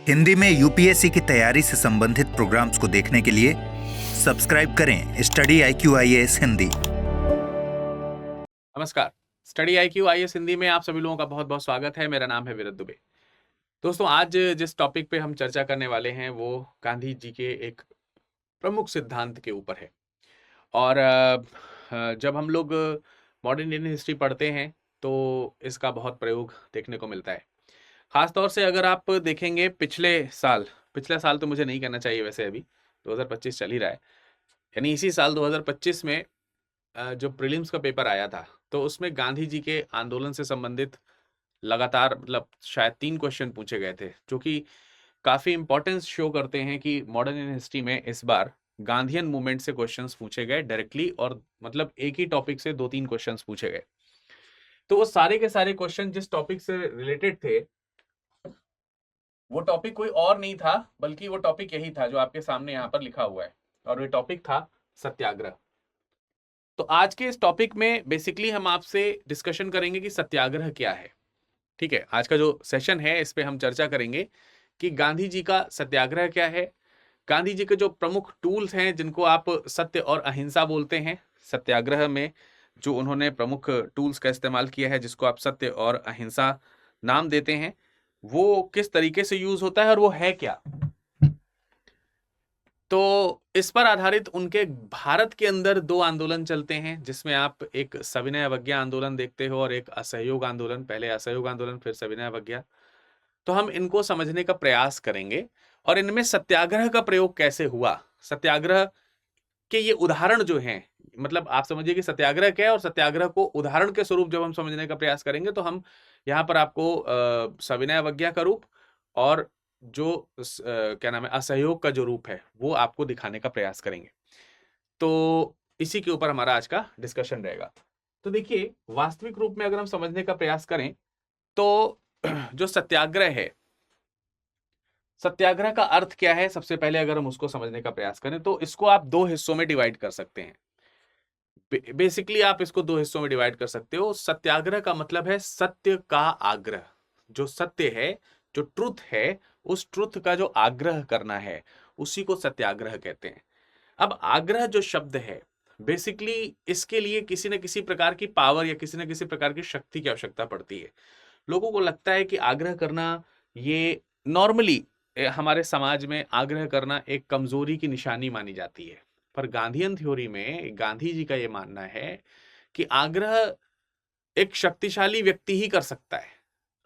हिंदी में यूपीएससी की तैयारी से संबंधित प्रोग्राम्स को देखने के लिए सब्सक्राइब करें स्टडी IQ IAS हिंदी। नमस्कार, स्टडी IQ IAS हिंदी में आप सभी लोगों का बहुत बहुत स्वागत है। मेरा नाम है विरत दुबे। दोस्तों, आज जिस टॉपिक पे हम चर्चा करने वाले हैं वो गांधी जी के एक प्रमुख सिद्धांत के ऊपर है। और जब हम लोग मॉडर्न इंडियन हिस्ट्री पढ़ते हैं तो इसका बहुत प्रयोग देखने को मिलता है। खासतौर से अगर आप देखेंगे पिछले साल तो मुझे नहीं कहना चाहिए, वैसे अभी 2025 चल ही रहा है, यानी इसी साल 2025 में जो प्रीलिम्स का पेपर आया था तो उसमें गांधी जी के आंदोलन से संबंधित लगातार मतलब शायद 3 क्वेश्चन पूछे गए थे, जो कि काफी इंपॉर्टेंस शो करते हैं कि मॉडर्न इंडियन हिस्ट्री में इस बार गांधीयन मूवमेंट से क्वेश्चंस पूछे गए डायरेक्टली, और मतलब एक ही टॉपिक से 2-3 क्वेश्चंस पूछे गए। तो वो सारे के सारे क्वेश्चन जिस टॉपिक से रिलेटेड थे, वो टॉपिक कोई और नहीं था बल्कि वो टॉपिक यही था जो आपके सामने यहाँ पर लिखा हुआ है, और वो टॉपिक था सत्याग्रह। तो आज के इस टॉपिक में बेसिकली हम आपसे डिस्कशन करेंगे कि सत्याग्रह क्या है। ठीक है, आज का जो सेशन है इस पे हम चर्चा करेंगे कि गांधी जी का सत्याग्रह क्या है, गांधी जी के जो प्रमुख टूल्स हैं जिनको आप सत्य और अहिंसा बोलते हैं, सत्याग्रह में जो उन्होंने प्रमुख टूल्स का इस्तेमाल किया है जिसको आप सत्य और अहिंसा नाम देते हैं, वो किस तरीके से यूज होता है और वो है क्या। तो इस पर आधारित उनके भारत के अंदर 2 आंदोलन चलते हैं, जिसमें आप एक सविनय अवज्ञा आंदोलन देखते हो और एक असहयोग आंदोलन। पहले असहयोग आंदोलन, फिर सविनय अवज्ञा। तो हम इनको समझने का प्रयास करेंगे और इनमें सत्याग्रह का प्रयोग कैसे हुआ, सत्याग्रह के ये उदाहरण जो हैं, मतलब आप समझिए कि सत्याग्रह क्या है, और सत्याग्रह को उदाहरण के स्वरूप जब हम समझने का प्रयास करेंगे तो हम यहाँ पर आपको सविनय अवज्ञा का रूप और जो क्या नाम है असहयोग का जो रूप है वो आपको दिखाने का प्रयास करेंगे। तो इसी के ऊपर हमारा आज का डिस्कशन रहेगा। तो देखिए, वास्तविक रूप में अगर हम समझने का प्रयास करें तो जो सत्याग्रह है, सत्याग्रह का अर्थ क्या है, सबसे पहले अगर हम उसको समझने का प्रयास करें तो इसको आप 2 हिस्सों में डिवाइड कर सकते हैं। बेसिकली आप इसको 2 हिस्सों में डिवाइड कर सकते हो। सत्याग्रह का मतलब है सत्य का आग्रह। जो सत्य है, जो ट्रुथ है, उस ट्रुथ का जो आग्रह करना है उसी को सत्याग्रह कहते हैं। अब आग्रह जो शब्द है, बेसिकली इसके लिए किसी न किसी प्रकार की पावर या किसी न किसी प्रकार की शक्ति की आवश्यकता पड़ती है। लोगों को लगता है कि आग्रह करना, ये नॉर्मली हमारे समाज में आग्रह करना एक कमजोरी की निशानी मानी जाती है। पर गांधीयन थ्योरी में गांधी जी का ये मानना है कि आग्रह एक शक्तिशाली व्यक्ति ही कर सकता है।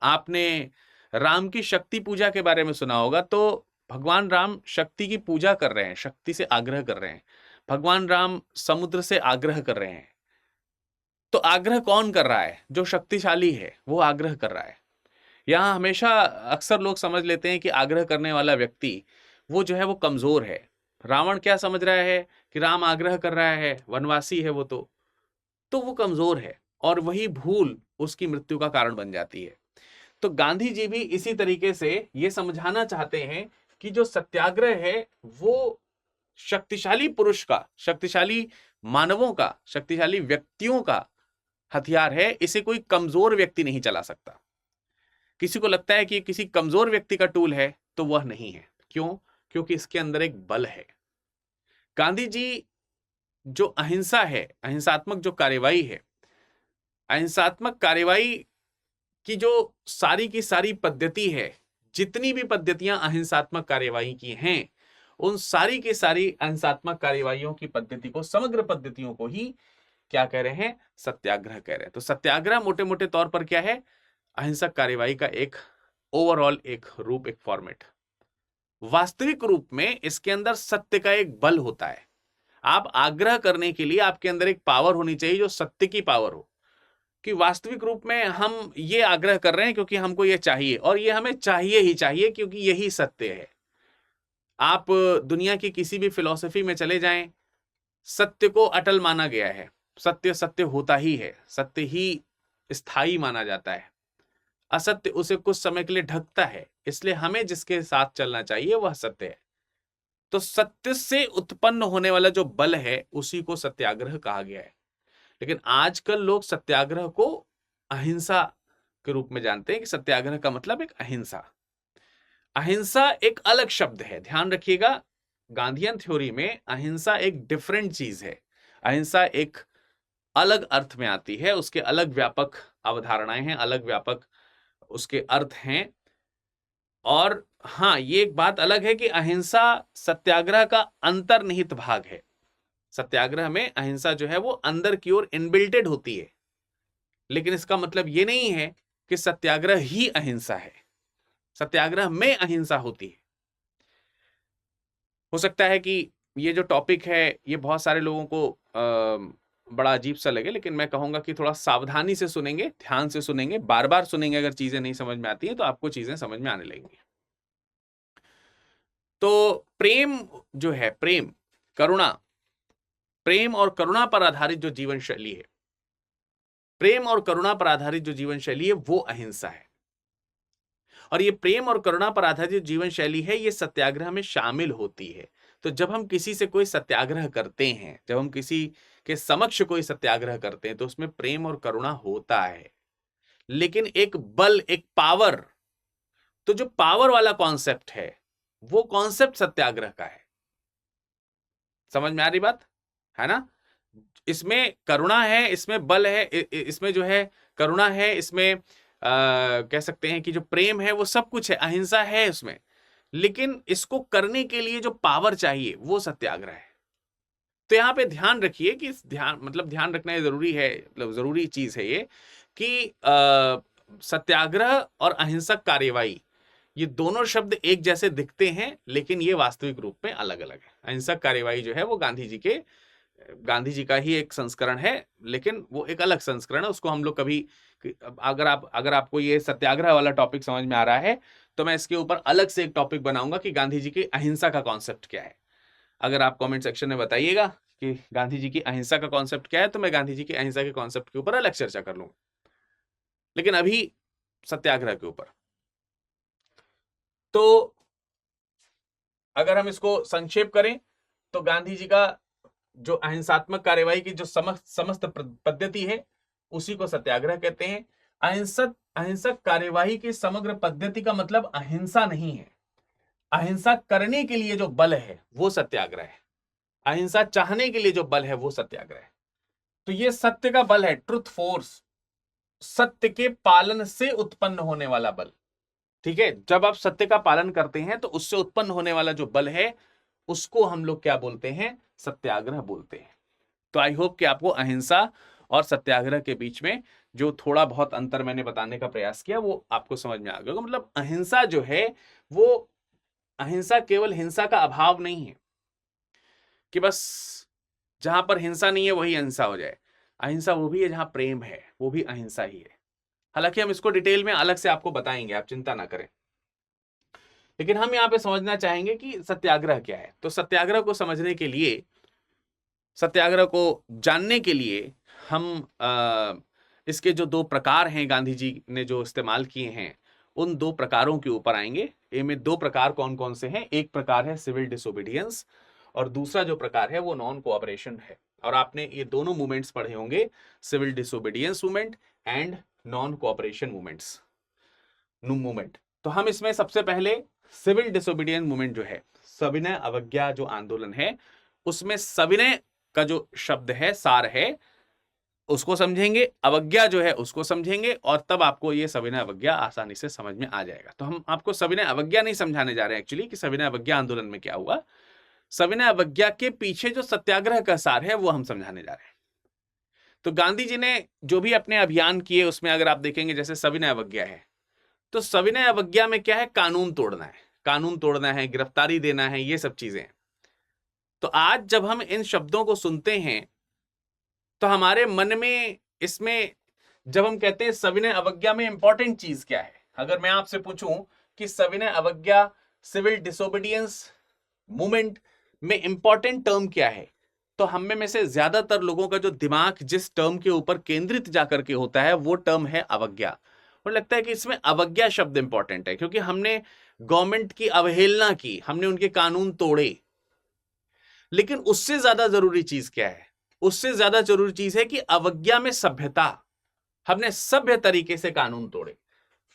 आपने राम की शक्ति पूजा के बारे में सुना होगा, तो भगवान राम शक्ति की पूजा कर रहे हैं, शक्ति से आग्रह कर रहे हैं। भगवान राम समुद्र से आग्रह कर रहे हैं। तो आग्रह कौन कर रहा है? जो शक्तिशाली है वो आग्रह कर रहा है। यहाँ हमेशा अक्सर लोग समझ लेते हैं कि आग्रह करने वाला व्यक्ति वो जो है वो कमजोर है। रावण क्या समझ रहा है कि राम आग्रह कर रहा है, वनवासी है वो, तो वो कमजोर है, और वही भूल उसकी मृत्यु का कारण बन जाती है। तो गांधी जी भी इसी तरीके से ये समझाना चाहते हैं कि जो सत्याग्रह है वो शक्तिशाली पुरुष का, शक्तिशाली मानवों का, शक्तिशाली व्यक्तियों का हथियार है। इसे कोई कमजोर व्यक्ति नहीं चला सकता। किसी को लगता है कि किसी कमजोर व्यक्ति का टूल है, तो वह नहीं है। क्यों? क्योंकि इसके अंदर एक बल है। गांधी जी जो अहिंसा है, अहिंसात्मक जो कार्यवाही है, अहिंसात्मक कार्यवाही की जो सारी की सारी पद्धति है, जितनी भी पद्धतियां अहिंसात्मक कार्यवाही की हैं, उन सारी की सारी अहिंसात्मक कार्यवाहियों की पद्धति को, समग्र पद्धतियों को ही क्या कह रहे हैं? सत्याग्रह कह रहे हैं। तो सत्याग्रह मोटे मोटे तौर पर क्या है? अहिंसक कार्यवाही का एक ओवरऑल एक रूप, एक फॉर्मेट। वास्तविक रूप में इसके अंदर सत्य का एक बल होता है। आप आग्रह करने के लिए आपके अंदर एक पावर होनी चाहिए जो सत्य की पावर हो, कि वास्तविक रूप में हम ये आग्रह कर रहे हैं क्योंकि हमको ये चाहिए, और ये हमें चाहिए ही चाहिए क्योंकि यही सत्य है। आप दुनिया की किसी भी फिलॉसफी में चले जाएं, सत्य को अटल माना गया है। सत्य सत्य होता ही है, सत्य ही स्थायी माना जाता है। असत्य उसे कुछ समय के लिए ढकता है, इसलिए हमें जिसके साथ चलना चाहिए वह सत्य है। तो सत्य से उत्पन्न होने वाला जो बल है उसी को सत्याग्रह कहा गया है। लेकिन आजकल लोग सत्याग्रह को अहिंसा के रूप में जानते हैं कि सत्याग्रह का मतलब एक अहिंसा। अहिंसा एक अलग शब्द है, ध्यान रखिएगा। गांधीयन थ्योरी में अहिंसा एक डिफरेंट चीज है। अहिंसा एक अलग अर्थ में आती है, उसके अलग व्यापक अवधारणाएं हैं, अलग व्यापक उसके अर्थ हैं। और हाँ, ये एक बात अलग है कि अहिंसा सत्याग्रह का अंतर्निहित भाग है। सत्याग्रह में अहिंसा जो है वो अंदर की ओर इनबिल्टेड होती है, लेकिन इसका मतलब ये नहीं है कि सत्याग्रह ही अहिंसा है। सत्याग्रह में अहिंसा होती है। हो सकता है कि ये जो टॉपिक है ये बहुत सारे लोगों को बड़ा अजीब सा लगे, लेकिन मैं कहूंगा कि थोड़ा सावधानी से सुनेंगे, ध्यान से सुनेंगे, बार बार सुनेंगे। अगर चीजें नहीं समझ में आती हैं तो आपको चीजें समझ में आने लगेंगी। तो प्रेम जो है, प्रेम, करुणा, प्रेम और करुणा पर आधारित जो जीवन शैली है, प्रेम और करुणा पर आधारित जो जीवन शैली है वो अहिंसा है। और ये प्रेम और करुणा पर आधारित जीवन शैली है, ये सत्याग्रह में शामिल होती है। तो जब हम किसी से कोई सत्याग्रह करते हैं, जब हम किसी के समक्ष कोई सत्याग्रह करते हैं, तो उसमें प्रेम और करुणा होता है, लेकिन एक बल, एक पावर। तो जो पावर वाला कॉन्सेप्ट है वो कॉन्सेप्ट सत्याग्रह का है। समझ में आ रही बात है ना? इसमें करुणा है, इसमें बल है, इसमें जो है करुणा है, इसमें कह सकते हैं कि जो प्रेम है वो सब कुछ है, अहिंसा है उसमें। लेकिन इसको करने के लिए जो पावर चाहिए वो सत्याग्रह है। तो यहाँ पे ध्यान रखिए कि ध्यान रखना ये जरूरी है, मतलब जरूरी चीज है ये कि सत्याग्रह और अहिंसक कार्यवाही, ये दोनों शब्द एक जैसे दिखते हैं, लेकिन ये वास्तविक रूप में अलग अलग है। अहिंसक कार्यवाही जो है वो गांधी जी का ही एक संस्करण है, लेकिन वो एक अलग संस्करण है। उसको हम लोग कभी, अगर आपको ये सत्याग्रह वाला टॉपिक समझ में आ रहा है तो मैं इसके ऊपर अलग से एक टॉपिक बनाऊंगा कि गांधी जी की अहिंसा का कॉन्सेप्ट क्या है। अगर आप कमेंट सेक्शन में बताइएगा कि गांधी जी की अहिंसा का कॉन्सेप्ट क्या है, तो मैं गांधी जी की अहिंसा के कॉन्सेप्ट के ऊपर अलग चर्चा कर लूंगा, लेकिन अभी सत्याग्रह के ऊपर। तो अगर हम इसको संक्षेप करें तो गांधी जी का जो अहिंसात्मक कार्यवाही की जो समस्त पद्धति है उसी को सत्याग्रह कहते हैं। अहिंसक कार्यवाही की समग्र पद्धति का मतलब अहिंसा नहीं है। अहिंसा करने के लिए जो बल है वो सत्याग्रह है। अहिंसा चाहने के लिए जो बल है वो सत्याग्रह है। तो ये सत्य का बल है, ट्रुथ फोर्स, सत्य के पालन से उत्पन्न होने वाला बल। ठीक है, जब आप सत्य का पालन करते हैं तो उससे उत्पन्न होने वाला जो बल है उसको हम लोग क्या बोलते हैं? सत्याग्रह बोलते हैं। तो आई होप कि आपको अहिंसा और सत्याग्रह के बीच में जो थोड़ा बहुत अंतर मैंने बताने का प्रयास किया वो आपको समझ में आ गया। मतलब अहिंसा जो है वो, अहिंसा केवल हिंसा का अभाव नहीं है कि बस जहां पर हिंसा नहीं है वही अहिंसा हो जाए। अहिंसा वो भी है जहां प्रेम है, वो भी अहिंसा ही है। हालांकि हम इसको डिटेल में अलग से आपको बताएंगे, आप चिंता ना करें। लेकिन हम यहाँ पे समझना चाहेंगे कि सत्याग्रह क्या है। तो सत्याग्रह को समझने के लिए, सत्याग्रह को जानने के लिए हम इसके जो दो प्रकार हैं गांधी जी ने जो इस्तेमाल किए हैं उन दो प्रकारों के ऊपर आएंगे। इनमें दो प्रकार कौन कौन से हैं? एक प्रकार है सिविल डिसोबीडियंस और दूसरा जो प्रकार है वो नॉन कोऑपरेशन है। और आपने ये दोनों मूवमेंट्स पढ़े होंगे, civil disobedience movement and non cooperation movement. तो हम इसमें सबसे पहले सिविल डिसोबीडियंस मूवमेंट जो है, सविनय अवज्ञा जो आंदोलन है, उसमें सविनय का जो शब्द है, सार है, उसको समझेंगे, अवज्ञा जो है उसको समझेंगे, और तब आपको ये सविनय अवज्ञा आसानी से समझ में आ जाएगा। तो हम आपको सविनय अवज्ञा नहीं समझाने जा रहे हैं एक्चुअली कि सविनय अवज्ञा आंदोलन में क्या हुआ। सविनय अवज्ञा के पीछे जो सत्याग्रह का सार है वो हम समझाने जा रहे हैं। तो गांधी जी ने जो भी अपने अभियान किए उसमें अगर आप देखेंगे, जैसे सविनय अवज्ञा है, तो सविनय अवज्ञा में क्या है? कानून तोड़ना है, कानून तोड़ना है, गिरफ्तारी देना है, ये सब चीजें। तो आज जब हम इन शब्दों को सुनते हैं तो हमारे मन में इसमें, जब हम कहते हैं सविनय अवज्ञा में इंपॉर्टेंट चीज क्या है, अगर मैं आपसे पूछूं कि सविनय अवज्ञा, सिविल डिसोबीडियंस मूवमेंट में इंपॉर्टेंट टर्म क्या है, तो हम में से ज्यादातर लोगों का जो दिमाग जिस टर्म के ऊपर केंद्रित जाकर के होता है वो टर्म है अवज्ञा। और लगता है कि इसमें अवज्ञा शब्द इंपॉर्टेंट है क्योंकि हमने गवर्नमेंट की अवहेलना की, हमने उनके कानून तोड़े। लेकिन उससे ज्यादा जरूरी चीज क्या है? उससे ज्यादा जरूरी चीज है कि अवज्ञा में सभ्यता, हमने सभ्य तरीके से कानून तोड़े।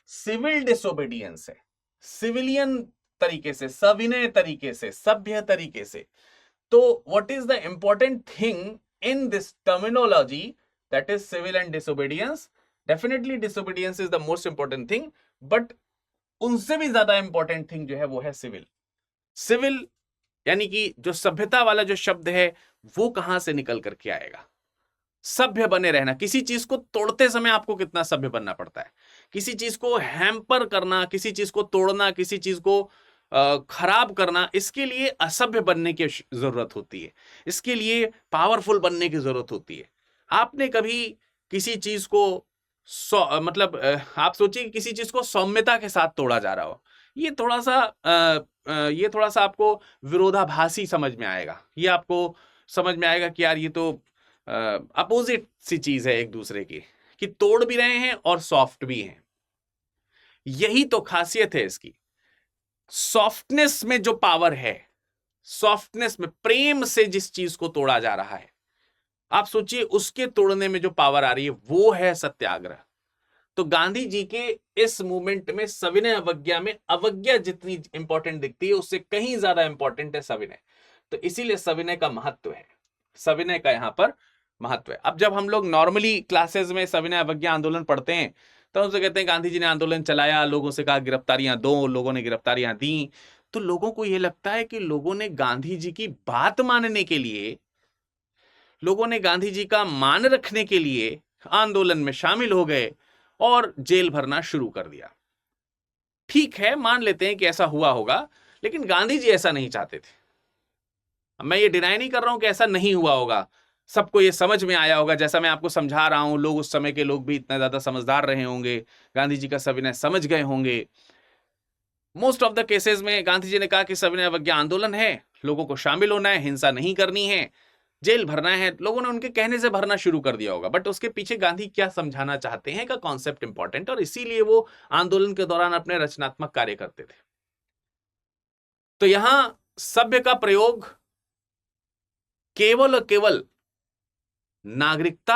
सिविल डिसोबीडियंस है, सिविलियन तरीके से, सविनय तरीके से, सभ्य तरीके से। तो what is the important thing in this terminology, that is civil and disobedience. Definitely disobedience is the most important thing, but उनसे भी ज्यादा इंपॉर्टेंट थिंग जो है वो है सिविल। सिविल यानी कि जो सभ्यता वाला जो शब्द है वो कहां से निकल करके आएगा? सभ्य बने रहना। किसी चीज को तोड़ते समय आपको कितना सभ्य बनना पड़ता है। किसी चीज को हैम्पर करना, किसी चीज को तोड़ना, किसी चीज को खराब करना, इसके लिए असभ्य बनने की जरूरत होती है। इसके लिए पावरफुल बनने की जरूरत होती है। आपने कभी किसी चीज को मतलब आप सोचिए किसी चीज को सौम्यता के साथ तोड़ा जा रहा हो, ये थोड़ा सा आपको विरोधाभासी समझ में आएगा। ये आपको समझ में आएगा कि यार ये तो अपोजिट सी चीज है एक दूसरे की, कि तोड़ भी रहे हैं और सॉफ्ट भी हैं। यही तो खासियत है इसकी। सॉफ्टनेस में जो पावर है, सॉफ्टनेस में, प्रेम से जिस चीज को तोड़ा जा रहा है, आप सोचिए उसके तोड़ने में जो पावर आ रही है वो है सत्याग्रह। तो गांधी जी के इस मूवमेंट में सविनय अवज्ञा में अवज्ञा जितनी इंपॉर्टेंट दिखती है उससे कहीं ज्यादा इंपॉर्टेंट है सविनय। तो इसीलिए सविनय का महत्व है, सविनय का यहां पर महत्व है। अब जब हम लोग नॉर्मली क्लासेस में सविनय अवज्ञा आंदोलन पढ़ते हैं तो हमसे कहते हैं गांधी जी ने आंदोलन चलाया, लोगों से कहा गिरफ्तारियां दो, लोगों ने गिरफ्तारियां दी। तो लोगों को यह लगता है कि लोगों ने गांधी जी की बात मानने के लिए, लोगों ने गांधी जी का मान रखने के लिए आंदोलन में शामिल हो गए और जेल भरना शुरू कर दिया। ठीक है, मान लेते हैं कि ऐसा हुआ होगा, लेकिन गांधी जी ऐसा नहीं चाहते थे। मैं ये डिनाई नहीं कर रहा हूं कि ऐसा नहीं हुआ होगा, सबको ये समझ में आया होगा। जैसा मैं आपको समझा रहा हूं, लोग उस समय के लोग भी इतना ज्यादा समझदार रहे होंगे, गांधी जी का सविनय समझ गए होंगे। मोस्ट ऑफ द केसेस में गांधी जी ने कहा कि सविनय अवज्ञा आंदोलन है, लोगों को शामिल होना है, हिंसा नहीं करनी है, जेल भरना है। लोगों ने उनके कहने से भरना शुरू कर दिया होगा, बट उसके पीछे गांधी क्या समझाना चाहते हैं का कॉन्सेप्ट इंपॉर्टेंट, और इसीलिए वो आंदोलन के दौरान अपने रचनात्मक कार्य करते थे। तो यहां सभ्य का प्रयोग केवल और केवल नागरिकता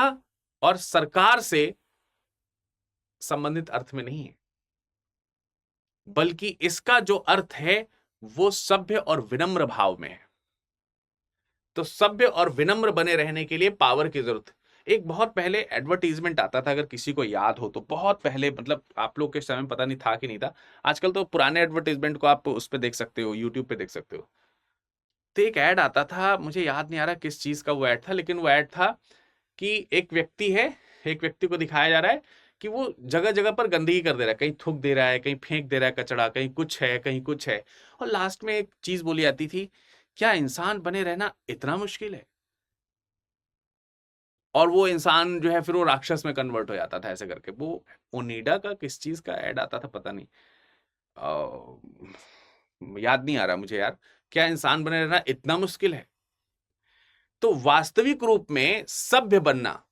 और सरकार से संबंधित अर्थ में नहीं है, बल्कि इसका जो अर्थ है वो सभ्य और विनम्र भाव में है। तो सभ्य और विनम्र बने रहने के लिए पावर की जरूरत है। एक बहुत पहले एडवर्टीजमेंट आता था, अगर किसी को याद हो तो, बहुत पहले, मतलब आप लोग के समय में पता नहीं था कि नहीं था, आजकल तो पुराने एडवर्टीजमेंट को आप उस पर देख सकते हो, यूट्यूब पे देख सकते हो। तो एक ऐड आता था, मुझे याद नहीं आ रहा किस चीज का वो ऐड था, लेकिन वो ऐड था कि एक व्यक्ति है, एक व्यक्ति को दिखाया जा रहा है कि वो जगह जगह पर गंदगी कर दे रहा है, कहीं थूक दे रहा है, कहीं फेंक दे रहा है कचड़ा, कहीं कुछ है, कहीं कुछ है। और लास्ट में एक चीज बोली जाती थी, क्या इंसान बने रहना इतना मुश्किल है? और वो इंसान जो है फिर वो राक्षस में कन्वर्ट हो जाता था ऐसे करके। वो ओनिडा का किस चीज का ऐड आता था पता नहीं, याद नहीं आ रहा मुझे यार। क्या इंसान बने रहना इतना मुश्किल है? तो वास्तविक रूप में सभ्य बनना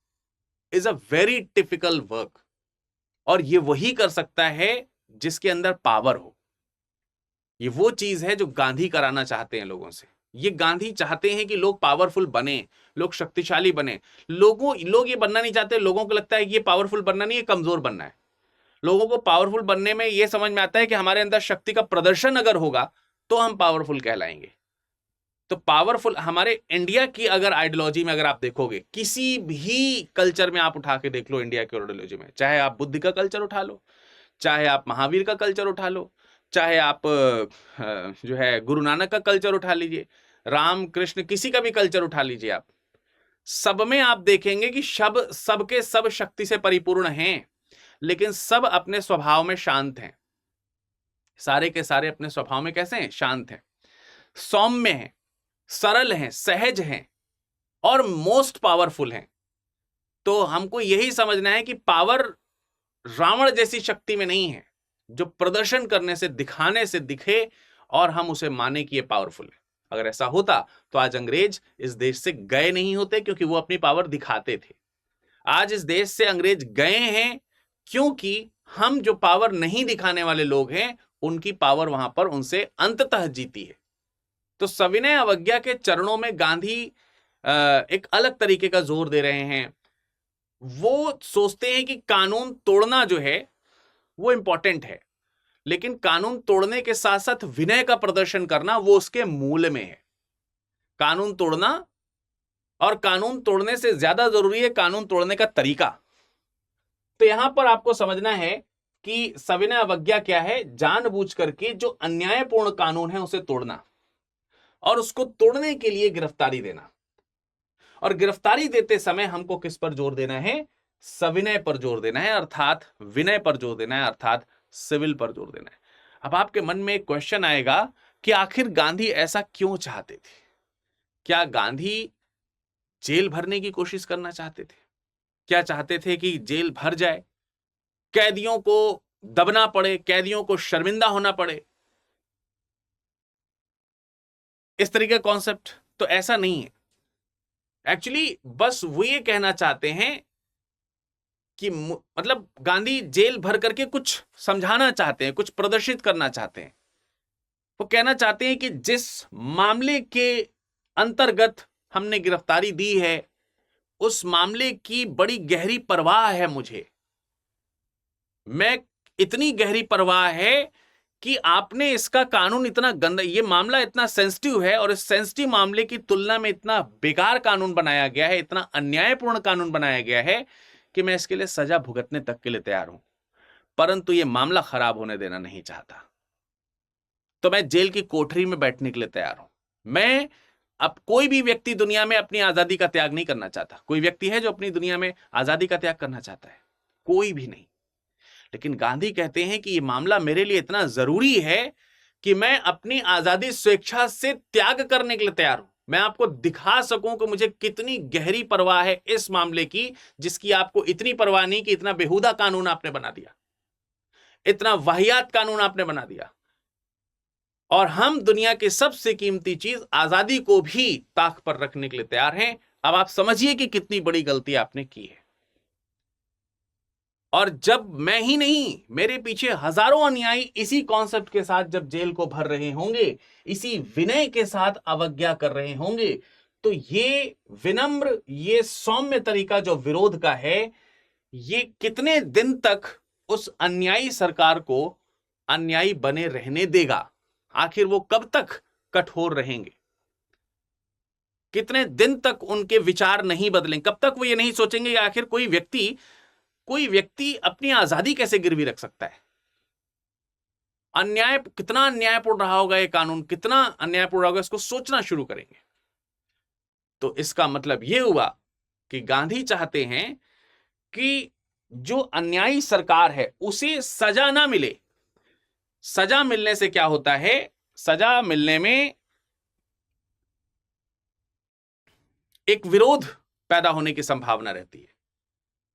is a very typical work, और ये वही कर सकता है जिसके अंदर पावर हो। ये वो चीज है जो गांधी कराना चाहते हैं लोगों से। ये गांधी चाहते हैं कि लोग पावरफुल बने, लोग शक्तिशाली बने। लोग ये बनना नहीं चाहते। लोगों को लगता है कि ये पावरफुल बनना नहीं है, कमजोर बनना है। लोगों को पावरफुल बनने में ये समझ में आता है कि हमारे अंदर शक्ति का प्रदर्शन अगर होगा तो हम पावरफुल कहलाएंगे। तो पावरफुल, हमारे इंडिया की अगर आइडियोलॉजी में अगर आप देखोगे, किसी भी कल्चर में आप उठा के देख लो इंडिया की आइडियोलॉजी में, चाहे आप बुद्ध का कल्चर उठा लो, चाहे आप महावीर का कल्चर उठा लो, चाहे आप जो है गुरु नानक का कल्चर उठा लीजिए, राम कृष्ण किसी का भी कल्चर उठा लीजिए, आप सब में आप देखेंगे कि सबके सब शक्ति से परिपूर्ण हैं, लेकिन सब अपने स्वभाव में शांत हैं। सारे के सारे अपने स्वभाव में कैसे हैं? शांत हैं, सौम्य हैं, सरल हैं, सहज हैं और मोस्ट पावरफुल हैं। तो हमको यही समझना है कि पावर रावण जैसी शक्ति में नहीं है जो प्रदर्शन करने से, दिखाने से दिखे और हम उसे माने कि ये पावरफुल है। अगर ऐसा होता तो आज अंग्रेज इस देश से गए नहीं होते, क्योंकि वो अपनी पावर दिखाते थे। आज इस देश से अंग्रेज गए हैं क्योंकि हम जो पावर नहीं दिखाने वाले लोग हैं उनकी पावर वहां पर उनसे अंततः जीती है। तो सविनय अवज्ञा के चरणों में गांधी एक अलग तरीके का जोर दे रहे हैं। वो सोचते हैं कि कानून तोड़ना जो है वो इंपॉर्टेंट है, लेकिन कानून तोड़ने के साथ साथ विनय का प्रदर्शन करना वो उसके मूल में है। कानून तोड़ना, और कानून तोड़ने से ज्यादा जरूरी है कानून तोड़ने का तरीका। तो यहां पर आपको समझना है कि सविनय अवज्ञा क्या है, जानबूझ करके जो अन्यायपूर्ण कानून है उसे तोड़ना और उसको तोड़ने के लिए गिरफ्तारी देना। और गिरफ्तारी देते समय हमको किस पर जोर देना है, सविनय पर जोर देना है, अर्थात विनय पर जोर देना है, अर्थात सिविल पर जोर देना है। अब आपके मन में एक क्वेश्चन आएगा कि आखिर गांधी ऐसा क्यों चाहते थे? क्या गांधी जेल भरने की कोशिश करना चाहते थे? क्या चाहते थे कि जेल भर जाए, कैदियों को दबना पड़े, कैदियों को शर्मिंदा होना पड़े, इस तरीके का कॉन्सेप्ट? तो ऐसा नहीं है। एक्चुअली बस वो ये कहना चाहते हैं कि मतलब गांधी जेल भर करके कुछ समझाना चाहते हैं, कुछ प्रदर्शित करना चाहते हैं। वो कहना चाहते हैं कि जिस मामले के अंतर्गत हमने गिरफ्तारी दी है उस मामले की बड़ी गहरी परवाह है मुझे। मैं इतनी गहरी परवाह है कि आपने इसका कानून इतना गंदा, ये मामला इतना सेंसिटिव है और इस सेंसिटिव मामले की तुलना में इतना बेकार कानून बनाया गया है, इतना अन्यायपूर्ण कानून बनाया गया है कि मैं इसके लिए सजा भुगतने तक के लिए तैयार हूं, परंतु यह मामला खराब होने देना नहीं चाहता। तो मैं जेल की कोठरी में बैठने के लिए तैयार हूं। मैं अब कोई भी व्यक्ति दुनिया में अपनी आजादी का त्याग नहीं करना चाहता। कोई व्यक्ति है जो अपनी दुनिया में आजादी का त्याग करना चाहता है? कोई भी नहीं। लेकिन गांधी कहते हैं कि यह मामला मेरे लिए इतना जरूरी है कि मैं अपनी आजादी स्वेच्छा से त्याग करने के लिए तैयार हूं। मैं आपको दिखा सकूं कि मुझे कितनी गहरी परवाह है इस मामले की, जिसकी आपको इतनी परवाह नहीं कि इतना बेहुदा कानून आपने बना दिया, इतना वाहियात कानून आपने बना दिया। और हम दुनिया की सबसे कीमती चीज आजादी को भी ताक पर रखने के लिए तैयार हैं। अब आप समझिए कि कितनी बड़ी गलती आपने की है। और जब मैं ही नहीं, मेरे पीछे हजारों अनुयायी इसी कॉन्सेप्ट के साथ जब जेल को भर रहे होंगे, इसी विनय के साथ अवज्ञा कर रहे होंगे, तो ये विनम्र, ये सौम्य तरीका जो विरोध का है, ये कितने दिन तक उस अन्यायी सरकार को अन्यायी बने रहने देगा? आखिर वो कब तक कठोर रहेंगे? कितने दिन तक उनके विचार नहीं बदलेंगे? कब तक वो ये नहीं सोचेंगे कि आखिर कोई व्यक्ति अपनी आजादी कैसे गिरवी रख सकता है? अन्याय, कितना अन्यायपूर्ण रहा होगा ये कानून, कितना अन्यायपूर्ण रहा होगा, इसको सोचना शुरू करेंगे। तो इसका मतलब यह हुआ कि गांधी चाहते हैं कि जो अन्यायी सरकार है उसे सजा ना मिले। सजा मिलने से क्या होता है? सजा मिलने में एक विरोध पैदा होने की संभावना रहती है।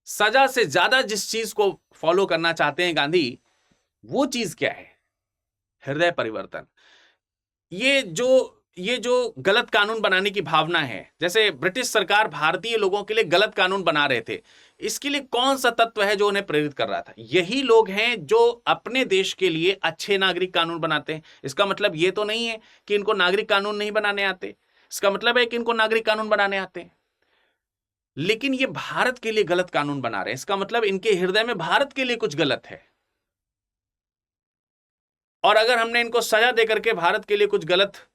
सजा से ज्यादा जिस चीज को फॉलो करना चाहते हैं गांधी, वो चीज क्या है? हृदय परिवर्तन। ये जो गलत कानून बनाने की भावना है, जैसे ब्रिटिश सरकार भारतीय लोगों के लिए गलत कानून बना रहे थे, इसके लिए कौन सा तत्व है जो उन्हें प्रेरित कर रहा था? यही लोग हैं जो अपने देश के लिए अच्छे नागरिक कानून बनाते हैं। इसका मतलब ये तो नहीं है कि इनको नागरिक कानून नहीं बनाने आते, इसका मतलब है कि इनको नागरिक कानून बनाने आते हैं, लेकिन ये भारत के लिए गलत कानून बना रहे हैं। इसका मतलब इनके हृदय में भारत के लिए कुछ गलत है। और अगर हमने इनको सजा देकर के भारत के लिए कुछ गलत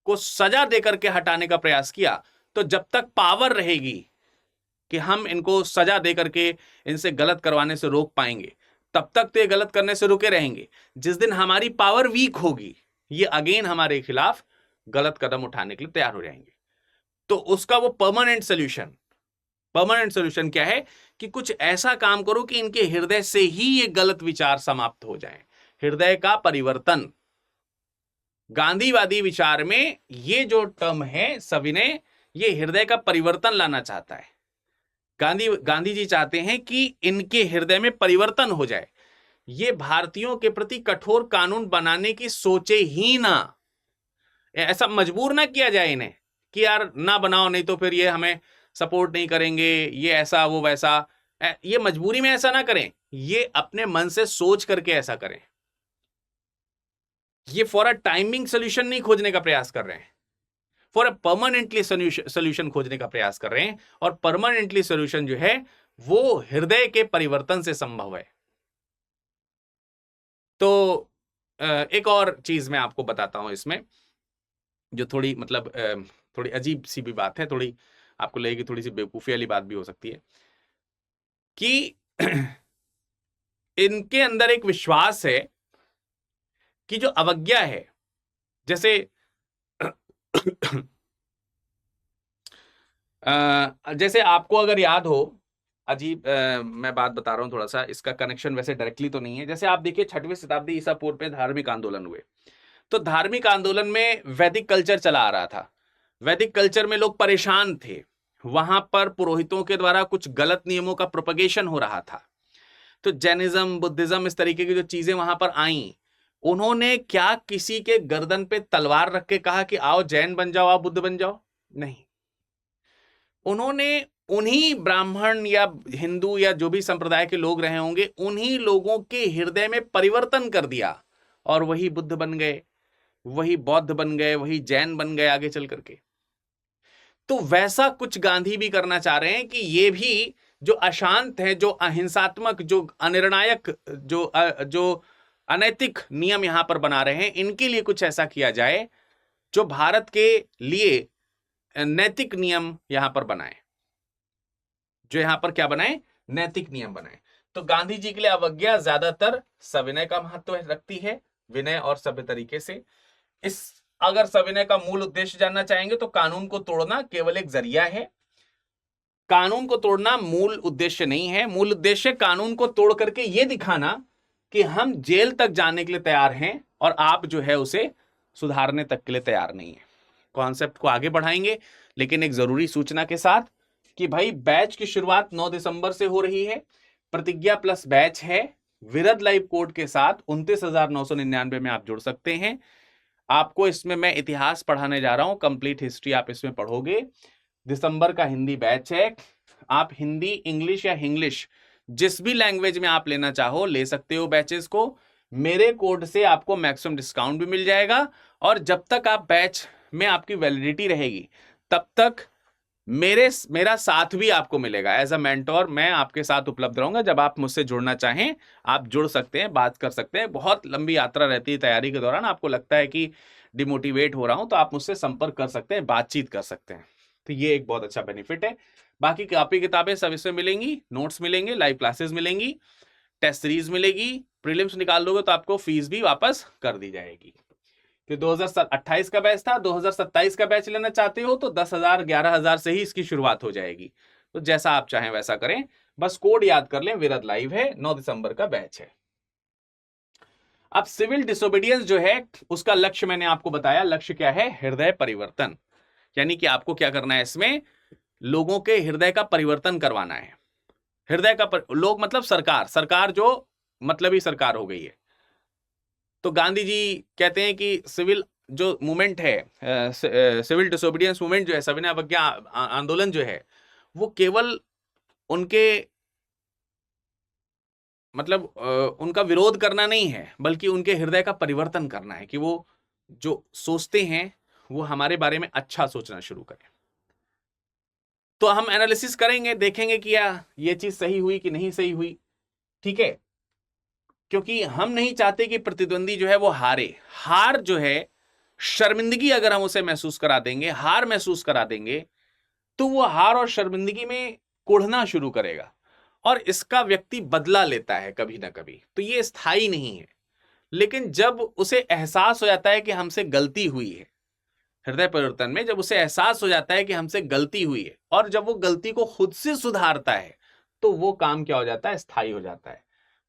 को सजा देकर के हटाने का प्रयास किया, तो जब तक पावर रहेगी कि हम इनको सजा देकर के इनसे गलत करवाने से रोक पाएंगे, तब तक तो ये गलत करने से रुके रहेंगे। जिस दिन हमारी पावर वीक होगी, ये अगेन हमारे खिलाफ गलत कदम उठाने के लिए तैयार हो जाएंगे। तो उसका वो परमानेंट सोल्यूशन क्या है? कि कुछ ऐसा काम करो कि इनके हृदय से ही ये गलत विचार समाप्त हो जाएं। हृदय का परिवर्तन। गांधीवादी विचार में ये जो टर्म है सविनय, ये हृदय का परिवर्तन लाना चाहता है। गांधी जी चाहते हैं कि इनके हृदय में परिवर्तन हो जाए, ये भारतीयों के प्रति कठोर कानून बनाने की सोचे ही ना। ऐसा मजबूर ना किया जाए इन्हें कि यार ना बनाओ, नहीं तो फिर ये हमें सपोर्ट नहीं करेंगे, ये ऐसा वो वैसा। ये मजबूरी में ऐसा ना करें, ये अपने मन से सोच करके ऐसा करें। ये फॉर अ टाइमिंग सोल्यूशन नहीं खोजने का प्रयास कर रहे हैं, फॉर अ परमानेंटली सोल्यूशन खोजने का प्रयास कर रहे हैं। और परमानेंटली सोल्यूशन जो है वो हृदय के परिवर्तन से संभव है। तो एक और चीज मैं आपको बताता हूं इसमें, जो थोड़ी मतलब थोड़ी अजीब सी भी बात है, थोड़ी आपको लगेगी थोड़ी सी बेवकूफी वाली बात भी हो सकती है, कि इनके अंदर एक विश्वास है कि जो अवज्ञा है, जैसे जैसे आपको अगर याद हो, अजीब मैं बात बता रहा हूं, थोड़ा सा इसका कनेक्शन वैसे डायरेक्टली तो नहीं है। जैसे आप देखिए 6वीं शताब्दी ईसा पूर्व में धार्मिक आंदोलन हुए, तो धार्मिक आंदोलन में वैदिक कल्चर चला आ रहा था। वैदिक कल्चर में लोग परेशान थे, वहां पर पुरोहितों के द्वारा कुछ गलत नियमों का प्रोपगेशन हो रहा था। तो जैनिज्म, बुद्धिज्म, इस तरीके की जो चीजें वहां पर आई, उन्होंने क्या किसी के गर्दन पे तलवार रख के कहा कि आओ जैन बन जाओ, आओ बुद्ध बन जाओ? नहीं, उन्होंने उन्हीं ब्राह्मण या हिंदू या जो भी संप्रदाय के लोग रहे होंगे, उन्हीं लोगों के हृदय में परिवर्तन कर दिया, और वही बुद्ध बन गए, वही बौद्ध बन गए, वही जैन बन गए आगे चल करके। तो वैसा कुछ गांधी भी करना चाह रहे हैं कि ये भी जो अशांत है, जो अहिंसात्मक, जो अनिर्णायक, जो अनैतिक नियम यहां पर बना रहे हैं, इनके लिए कुछ ऐसा किया जाए जो भारत के लिए नैतिक नियम यहां पर बनाए, जो यहां पर क्या बनाए, नैतिक नियम बनाए। तो गांधी जी के लिए अवज्ञा ज्यादातर सविनय का महत्व रखती है, विनय और सभ्य तरीके से। इस अगर सविनय का मूल उद्देश्य जानना चाहेंगे तो कानून को तोड़ना केवल एक जरिया है। कानून को तोड़ना मूल उद्देश्य नहीं है। मूल उद्देश्य कानून को तोड़ करके यह दिखाना कि हम जेल तक जाने के लिए तैयार हैं और आप जो है उसे सुधारने तक के लिए तैयार नहीं है। कॉन्सेप्ट को आगे बढ़ाएंगे, लेकिन एक जरूरी सूचना के साथ कि भाई बैच की शुरुआत 9 दिसंबर से हो रही है। प्रतिज्ञा प्लस बैच है, विरद लाइव कोड के साथ 29,999 में आप जुड़ सकते हैं। आपको इसमें मैं इतिहास पढ़ाने जा रहा हूं, कंप्लीट हिस्ट्री आप इसमें पढ़ोगे। दिसंबर का हिंदी बैच है, आप हिंदी, इंग्लिश या हिंग्लिश जिस भी लैंग्वेज में आप लेना चाहो ले सकते हो बैचेस को। मेरे कोड से आपको मैक्सिमम डिस्काउंट भी मिल जाएगा, और जब तक आप बैच में आपकी वैलिडिटी रहेगी तब तक मेरा साथ भी आपको मिलेगा। एज अ मेंटोर मैं आपके साथ उपलब्ध रहूंगा। जब आप मुझसे जुड़ना चाहें आप जुड़ सकते हैं, बात कर सकते हैं। बहुत लंबी यात्रा रहती है तैयारी के दौरान, आपको लगता है कि डिमोटिवेट हो रहा हूं तो आप मुझसे संपर्क कर सकते हैं, बातचीत कर सकते हैं। तो ये एक बहुत अच्छा बेनिफिट है। बाकी कॉपी किताबें सब इसमें मिलेंगी, नोट्स मिलेंगे, लाइव क्लासेस मिलेंगी, टेस्ट सीरीज मिलेगी। प्रीलिम्स निकाल लोगे तो आपको फीस भी वापस कर दी जाएगी। कि 2028 का बैच था, 2027 का बैच लेना चाहते हो तो 10,000 11,000 से ही इसकी शुरुआत हो जाएगी। तो जैसा आप चाहें वैसा करें, बस कोड याद कर लें, विरद लाइव है, 9 दिसंबर का बैच है। अब सिविल डिसोबीडियंस जो है उसका लक्ष्य मैंने आपको बताया। लक्ष्य क्या है? हृदय परिवर्तन। यानी कि आपको क्या करना है, इसमें लोगों के हृदय का परिवर्तन करवाना है। हृदय का लोग मतलब सरकार जो मतलब ही सरकार हो गई है। तो गांधी जी कहते हैं कि सिविल जो मूवमेंट है, सिविल डिसोबीडियंस मूवमेंट जो है, सविनय अवज्ञा आंदोलन जो है, वो केवल उनके मतलब उनका विरोध करना नहीं है, बल्कि उनके हृदय का परिवर्तन करना है कि वो जो सोचते हैं वो हमारे बारे में अच्छा सोचना शुरू करें। तो हम एनालिसिस करेंगे, देखेंगे कि ये चीज सही हुई कि नहीं सही हुई। ठीक है, क्योंकि हम नहीं चाहते कि प्रतिद्वंदी जो है वो हारे। हार जो है, शर्मिंदगी अगर हम उसे महसूस करा देंगे, हार महसूस करा देंगे, तो वो हार और शर्मिंदगी में कुढ़ना शुरू करेगा, और इसका व्यक्ति बदला लेता है कभी ना कभी। तो ये स्थायी नहीं है। लेकिन जब उसे एहसास हो जाता है कि हमसे गलती हुई है, हृदय परिवर्तन में जब उसे एहसास हो जाता है कि हमसे गलती हुई है, और जब वो गलती को खुद से सुधारता है, तो वो काम क्या हो जाता है? स्थायी हो जाता है।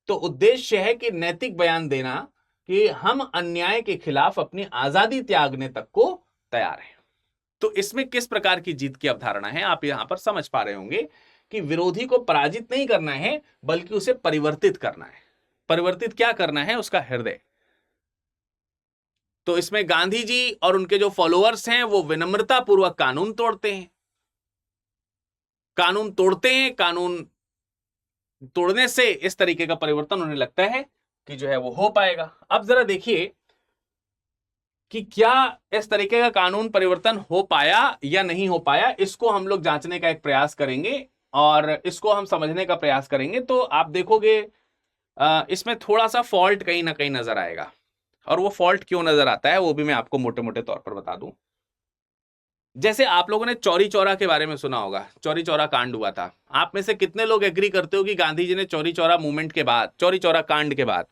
तो उद्देश्य है कि नैतिक बयान देना कि हम अन्याय के खिलाफ अपनी आजादी त्यागने तक को तैयार हैं। तो इसमें किस प्रकार की जीत की अवधारणा है आप यहां पर समझ पा रहे होंगे कि विरोधी को पराजित नहीं करना है, बल्कि उसे परिवर्तित करना है। परिवर्तित क्या करना है? उसका हृदय। तो इसमें गांधी जी और उनके जो फॉलोअर्स हैं वो विनम्रता पूर्वक कानून तोड़ते हैं। कानून तोड़ते हैं, कानून तोड़ने से इस तरीके का परिवर्तन उन्हें लगता है कि जो है वो हो पाएगा। अब जरा देखिए कि क्या इस तरीके का कानून परिवर्तन हो पाया या नहीं हो पाया। इसको हम लोग जांचने का एक प्रयास करेंगे और इसको हम समझने का प्रयास करेंगे। तो आप देखोगे इसमें थोड़ा सा फॉल्ट कहीं ना कहीं नजर आएगा, और वो फॉल्ट क्यों नजर आता है वो भी मैं आपको मोटे मोटे तौर पर बता दूं। जैसे आप लोगों ने चौरी चौरा के बारे में सुना होगा, चौरी चौरा कांड हुआ था। आप में से कितने लोग एग्री करते हो कि गांधी जी ने चौरी चौरा मूवमेंट के बाद, चौरी चौरा कांड के बाद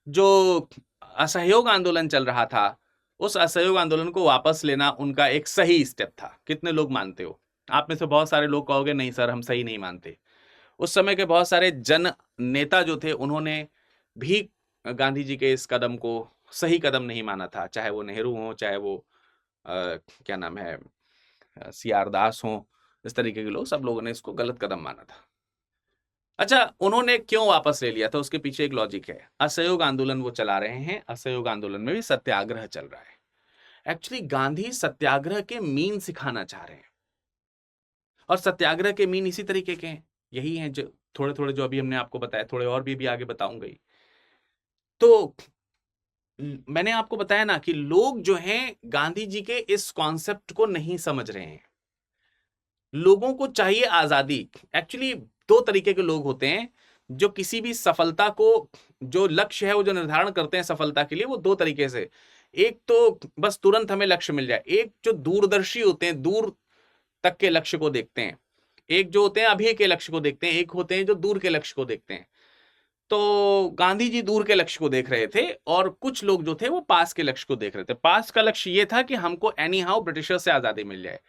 जो असहयोग आंदोलन चल रहा था, उस असहयोग आंदोलन को वापस लेना उनका एक सही स्टेप था? कितने लोग मानते हो? आप में से बहुत सारे लोग कहोगे नहीं सर, हम सही नहीं मानते। उस समय के बहुत सारे जन नेता जो थे उन्होंने भी गांधी जी के इस कदम को सही कदम नहीं माना था, चाहे वो नेहरू हो, चाहे वो क्या नाम है, CR दास हो, इस तरीके के लोग, सब लोगों ने इसको गलत कदम माना था। अच्छा, उन्होंने क्यों वापस ले लिया था? उसके पीछे एक लॉजिक है। असहयोग आंदोलन वो चला रहे हैं, असहयोग आंदोलन में भी सत्याग्रह चल रहा है। एक्चुअली गांधी सत्याग्रह के मीन सिखाना चाह रहे हैं, और सत्याग्रह के मीन इसी तरीके के हैं, यही हैं जो थोड़े थोड़े जो अभी हमने आपको बताया, थोड़े और भी आगे बताऊंगा ही। तो मैंने आपको बताया ना कि लोग जो हैं गांधी जी के इस कॉन्सेप्ट को नहीं समझ रहे हैं। लोगों को चाहिए आजादी। एक्चुअली दो तरीके के लोग होते हैं जो किसी भी सफलता को, जो लक्ष्य है वो जो निर्धारण करते हैं सफलता के लिए, वो दो तरीके से। एक तो बस तुरंत हमें लक्ष्य मिल जाए, एक जो दूरदर्शी होते हैं, दूर तक के लक्ष्य को देखते हैं। एक जो होते हैं अभी के लक्ष्य को देखते हैं, एक होते हैं जो दूर के लक्ष्य को देखते हैं। तो गांधी जी दूर के लक्ष्य को देख रहे थे, और कुछ लोग जो थे वो पास के लक्ष्य को देख रहे थे। पास का लक्ष्य ये था कि हमको एनी हाउ ब्रिटिशर्स से आजादी मिल जाए।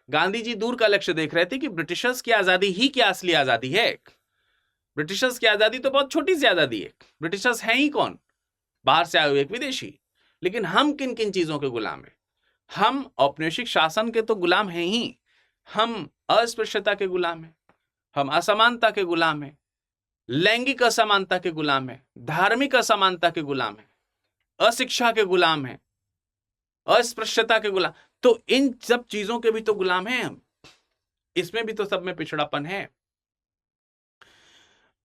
गांधी जी दूर का लक्ष्य देख रहे थे कि ब्रिटिशर्स की आजादी ही क्या असली आजादी है। ब्रिटिशर्स की आजादी तो बहुत छोटी सी आजादी है। ब्रिटिशर्स हैं ही कौन? बाहर से आए हुए एक विदेशी। लेकिन हम किन किन चीजों के गुलाम हैं? हम औपनिवेशिक शासन के तो गुलाम हैं ही, हम अस्पृश्यता के गुलाम हैं, हम असमानता के गुलाम हैं, लैंगिक असमानता के गुलाम हैं, धार्मिक असमानता के गुलाम हैं, अशिक्षा के गुलाम हैं, अस्पृश्यता के गुलाम। तो इन सब चीजों के भी तो गुलाम हैं हम। इसमें भी तो सब में पिछड़ापन है।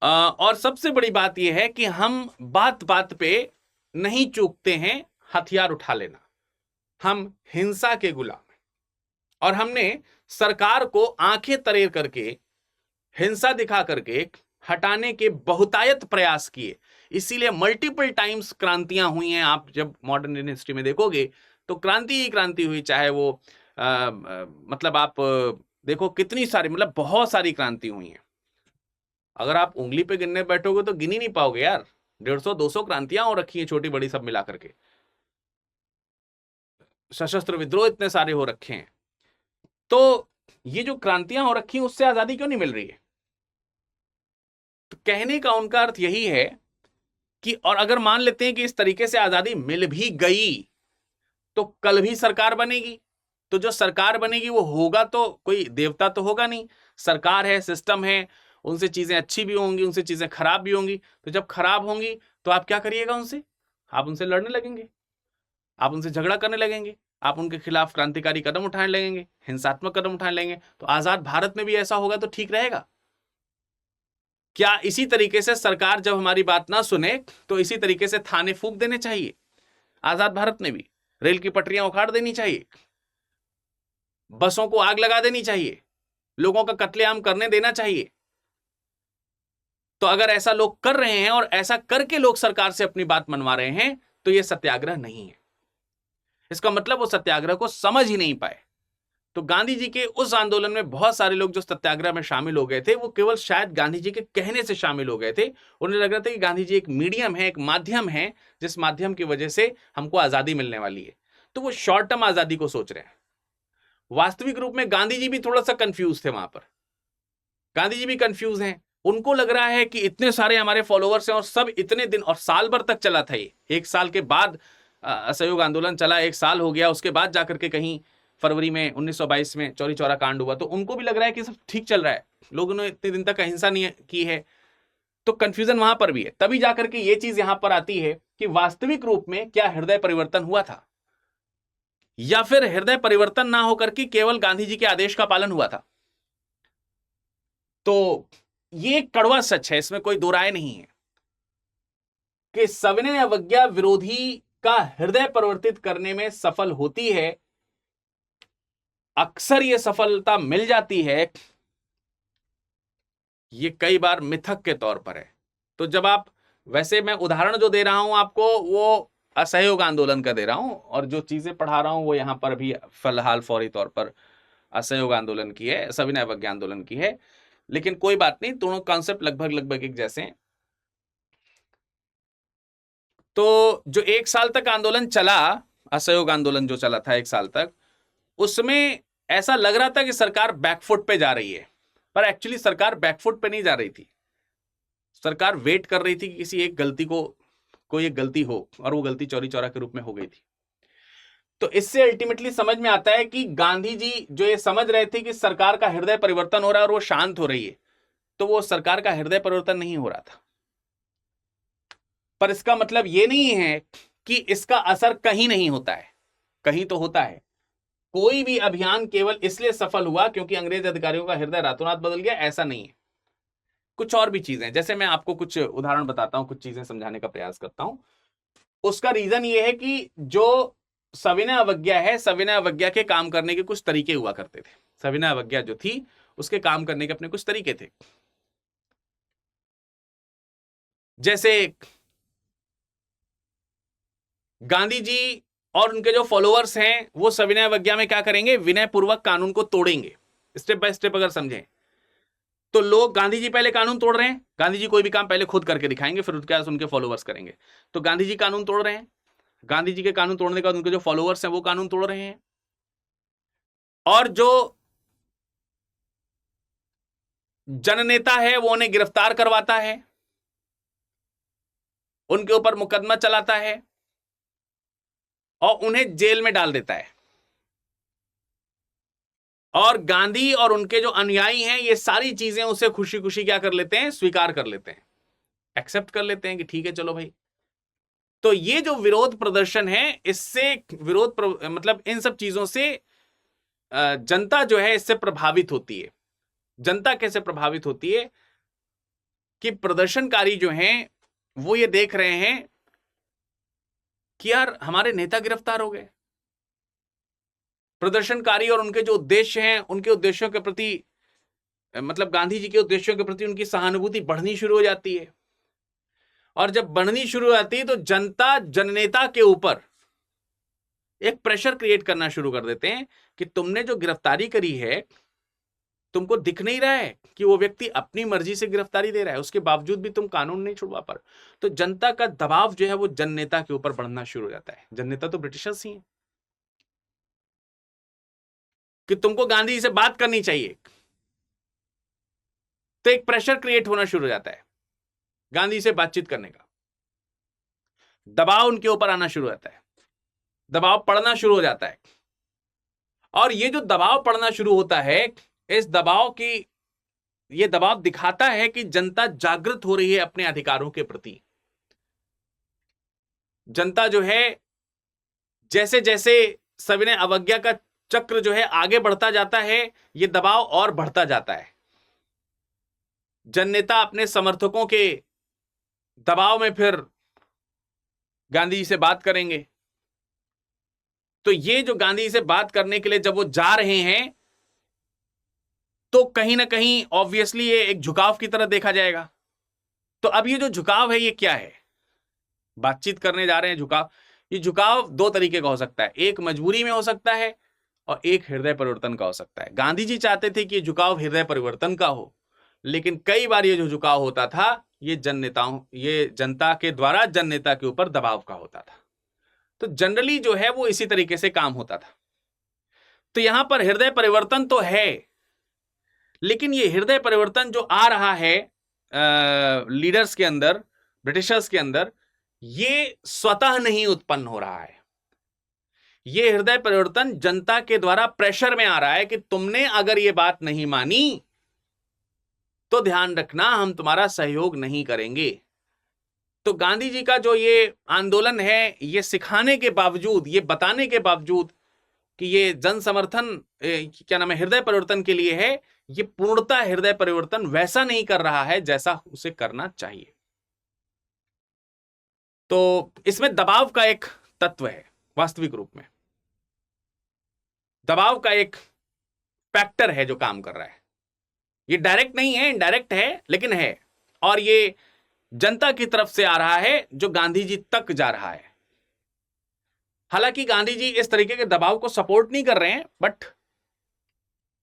और सबसे बड़ी बात यह है कि हम बात बात पे नहीं चूकते हैं हथियार उठा लेना। हम हिंसा के गुलाम हैं, और हमने सरकार को आंखें तरेर करके, हिंसा दिखा करके हटाने के बहुतायत प्रयास किए। इसीलिए मल्टीपल टाइम्स क्रांतियां हुई हैं। आप जब मॉडर्न इंडियन हिस्ट्री में देखोगे तो क्रांति ही क्रांति हुई, चाहे वो मतलब आप देखो कितनी सारी, मतलब बहुत सारी क्रांति हुई हैं। अगर आप उंगली पे गिनने बैठोगे तो गिन ही नहीं पाओगे यार। 150-200 क्रांतियां हो रखी हैं, छोटी बड़ी सब मिला करके। सशस्त्र विद्रोह इतने सारे हो रखे हैं। तो ये जो क्रांतियां हो रखी हैं, उससे आजादी क्यों नहीं मिल रही है? तो कहने का उनका अर्थ यही है कि, और अगर मान लेते हैं कि इस तरीके से आजादी मिल भी गई तो कल भी सरकार बनेगी। तो जो सरकार बनेगी वो होगा तो कोई देवता तो होगा नहीं। सरकार है, सिस्टम है, उनसे चीजें अच्छी भी होंगी, उनसे चीजें खराब भी होंगी। तो जब खराब होंगी तो आप क्या करिएगा उनसे? आप उनसे लड़ने लगेंगे, आप उनसे झगड़ा करने लगेंगे, आप उनके खिलाफ क्रांतिकारी कदम उठाने लगेंगे, हिंसात्मक कदम उठाने लगेंगे। तो आजाद भारत में भी ऐसा होगा तो ठीक रहेगा क्या? इसी तरीके से सरकार जब हमारी बात ना सुने तो इसी तरीके से थाने फूंक देने चाहिए। आजाद भारत में भी रेल की पटरियां उखाड़ देनी चाहिए, बसों को आग लगा देनी चाहिए, लोगों का कत्लेआम करने देना चाहिए। तो अगर ऐसा लोग कर रहे हैं और ऐसा करके लोग सरकार से अपनी बात मनवा रहे हैं तो यह सत्याग्रह नहीं है। इसका मतलब वो सत्याग्रह को समझ ही नहीं पाए। तो गांधी जी के उस आंदोलन में बहुत सारे लोग जो सत्याग्रह में शामिल हो गए थे, वो केवल शायद गांधी जी के कहने से शामिल हो गए थे। उन्हें लग रहा था कि गांधी जी एक मीडियम है, एक माध्यम है, जिस माध्यम की वजह से हमको आजादी मिलने वाली है। तो वो शॉर्ट टर्म आजादी को सोच रहे हैं। वास्तविक रूप में गांधी जी भी थोड़ा सा कंफ्यूज थे। वहां पर गांधी जी भी कंफ्यूज हैं। उनको लग रहा है कि इतने सारे हमारे फॉलोअर्स हैं और सब इतने दिन, और साल भर तक चला था ये, एक साल के बाद असहयोग आंदोलन चला, एक साल हो गया, उसके बाद जाकर के कहीं फरवरी में 1922 में चौरी चौरा कांड हुआ। तो उनको भी लग रहा है कि सब ठीक चल रहा है, लोगों ने इतने दिन तक अहिंसा नहीं की है। तो कंफ्यूजन वहां पर भी है। तभी जाकर के ये चीज यहां पर आती है कि वास्तविक रूप में क्या हृदय परिवर्तन हुआ था, या फिर हृदय परिवर्तन ना होकर के केवल गांधी जी के आदेश का पालन हुआ था। तो ये कड़वा सच है, इसमें कोई दो राय नहीं है कि सविनय अवज्ञा विरोधी का हृदय परिवर्तित करने में सफल होती है। अक्सर ये सफलता मिल जाती है, ये कई बार मिथक के तौर पर है। तो जब आप वैसे मैं उदाहरण जो दे रहा हूं आपको वो असहयोग आंदोलन का दे रहा हूं, और जो चीजें पढ़ा रहा हूं वो यहाँ पर भी फिलहाल फौरी तौर पर असहयोग आंदोलन की है, सविनय अवज्ञा आंदोलन की है। लेकिन कोई बात नहीं, दोनों कॉन्सेप्ट लगभग लगभग एक जैसे हैं। तो जो 1 साल तक आंदोलन चला, असहयोग आंदोलन जो चला था 1 साल तक, उसमें ऐसा लग रहा था कि सरकार बैकफुट पे जा रही है, पर एक्चुअली सरकार बैकफुट पे नहीं जा रही थी। सरकार वेट कर रही थी कि किसी एक गलती को कोई एक गलती हो, और वो गलती चौरी चौरा के रूप में हो गई थी। तो इससे अल्टीमेटली समझ में आता है कि गांधी जी जो ये समझ रहे थे कि सरकार का हृदय परिवर्तन हो रहा है और वो शांत हो रही है, तो वो सरकार का हृदय परिवर्तन नहीं हो रहा था। पर इसका मतलब ये नहीं है कि इसका असर कहीं नहीं होता है, कहीं तो होता है। कोई भी अभियान केवल इसलिए सफल हुआ क्योंकि अंग्रेज अधिकारियों का हृदय रातों रात बदल गया, ऐसा नहीं है। कुछ और भी चीजें, जैसे मैं आपको कुछ उदाहरण बताता हूं, कुछ चीजें समझाने का प्रयास करता हूं। उसका रीजन ये है कि जो सविनय अवज्ञा है, सविनय अवज्ञा के काम करने के कुछ तरीके हुआ करते थे। सविनय अवज्ञा जो थी उसके काम करने के अपने कुछ तरीके थे। जैसे गांधी जी और उनके जो फॉलोअर्स हैं वो सविनय अवज्ञा में क्या करेंगे, विनय पूर्वक कानून को तोड़ेंगे। स्टेप बाय स्टेप अगर समझें तो लोग, गांधी जी पहले कानून तोड़ रहे हैं, गांधी जी कोई भी काम पहले खुद करके दिखाएंगे, फिर उसके बाद उनके फॉलोअर्स करेंगे। तो गांधी जी कानून तोड़ रहे हैं, गांधी जी के कानून तोड़ने के बाद उनके जो फॉलोअर्स हैं वो कानून तोड़ रहे हैं, और जो जननेता है वो उन्हें गिरफ्तार करवाता है, उनके ऊपर मुकदमा चलाता है और उन्हें जेल में डाल देता है। और गांधी और उनके जो अनुयायी हैं ये सारी चीजें उसे खुशी खुशी क्या कर लेते हैं, स्वीकार कर लेते हैं, एक्सेप्ट कर लेते हैं कि ठीक है चलो भाई। तो ये जो विरोध प्रदर्शन है, इससे मतलब इन सब चीजों से जनता जो है इससे प्रभावित होती है। जनता कैसे प्रभावित होती है कि प्रदर्शनकारी जो हैं वो ये देख रहे हैं कि यार हमारे नेता गिरफ्तार हो गए। प्रदर्शनकारी और उनके जो उद्देश्य हैं, उनके उद्देश्यों के प्रति, मतलब गांधी जी के उद्देश्यों के प्रति उनकी सहानुभूति बढ़नी शुरू हो जाती है। और जब बढ़नी शुरू हो जाती है तो जनता जननेता के ऊपर एक प्रेशर क्रिएट करना शुरू कर देते हैं कि तुमने जो गिरफ्तारी करी है, तुमको दिख नहीं रहा है कि वो व्यक्ति अपनी मर्जी से गिरफ्तारी दे रहा है, उसके बावजूद भी तुम कानून नहीं छुड़वा पा रहे। तो जनता का दबाव जो है वो जननेता के ऊपर बढ़ना शुरू हो जाता है। जननेता तो ब्रिटिशर्स ही हैं कि तुमको गांधी जी से बात करनी चाहिए, तो एक प्रेशर क्रिएट होना शुरू हो जाता है। गांधी से बातचीत करने का दबाव उनके ऊपर आना शुरू हो जाता है, दबाव पड़ना शुरू हो जाता है। और ये जो दबाव पड़ना शुरू होता है, इस दबाव की, ये दबाव दिखाता है कि जनता जागृत हो रही है अपने अधिकारों के प्रति। जनता जो है जैसे जैसे सविनय अवज्ञा का चक्र जो है आगे बढ़ता जाता है, ये दबाव और बढ़ता जाता है। जननेता अपने समर्थकों के दबाव में फिर गांधी जी से बात करेंगे। तो ये जो गांधी जी से बात करने के लिए जब वो जा रहे हैं, तो कहीं ना कहीं ऑब्वियसली ये एक झुकाव की तरह देखा जाएगा। तो अब ये जो झुकाव है ये क्या है, बातचीत करने जा रहे हैं, झुकाव। ये झुकाव दो तरीके का हो सकता है, एक मजबूरी में हो सकता है और एक हृदय परिवर्तन का हो सकता है। गांधी जी चाहते थे कि ये झुकाव हृदय परिवर्तन का हो, लेकिन कई बार ये जो झुकाव होता था ये जनता के द्वारा जननेता के ऊपर दबाव का होता था। तो जनरली जो है वो इसी तरीके से काम होता था। तो यहां पर हृदय परिवर्तन तो है, लेकिन ये हृदय परिवर्तन जो आ रहा है लीडर्स के अंदर, ब्रिटिशर्स के अंदर, ये स्वतः नहीं उत्पन्न हो रहा है। ये हृदय परिवर्तन जनता के द्वारा प्रेशर में आ रहा है कि तुमने अगर ये बात नहीं मानी तो ध्यान रखना हम तुम्हारा सहयोग नहीं करेंगे। तो गांधी जी का जो ये आंदोलन है, ये सिखाने के बावजूद, ये बताने के बावजूद कि ये जन समर्थन क्या नाम है, हृदय परिवर्तन के लिए है, ये पूर्णतः हृदय परिवर्तन वैसा नहीं कर रहा है जैसा उसे करना चाहिए। तो इसमें दबाव का एक तत्व है, वास्तविक रूप में दबाव का एक फैक्टर है जो काम कर रहा है। ये डायरेक्ट नहीं है, इनडायरेक्ट है, लेकिन है। और ये जनता की तरफ से आ रहा है जो गांधी जी तक जा रहा है। हालांकि गांधी जी इस तरीके के दबाव को सपोर्ट नहीं कर रहे हैं, बट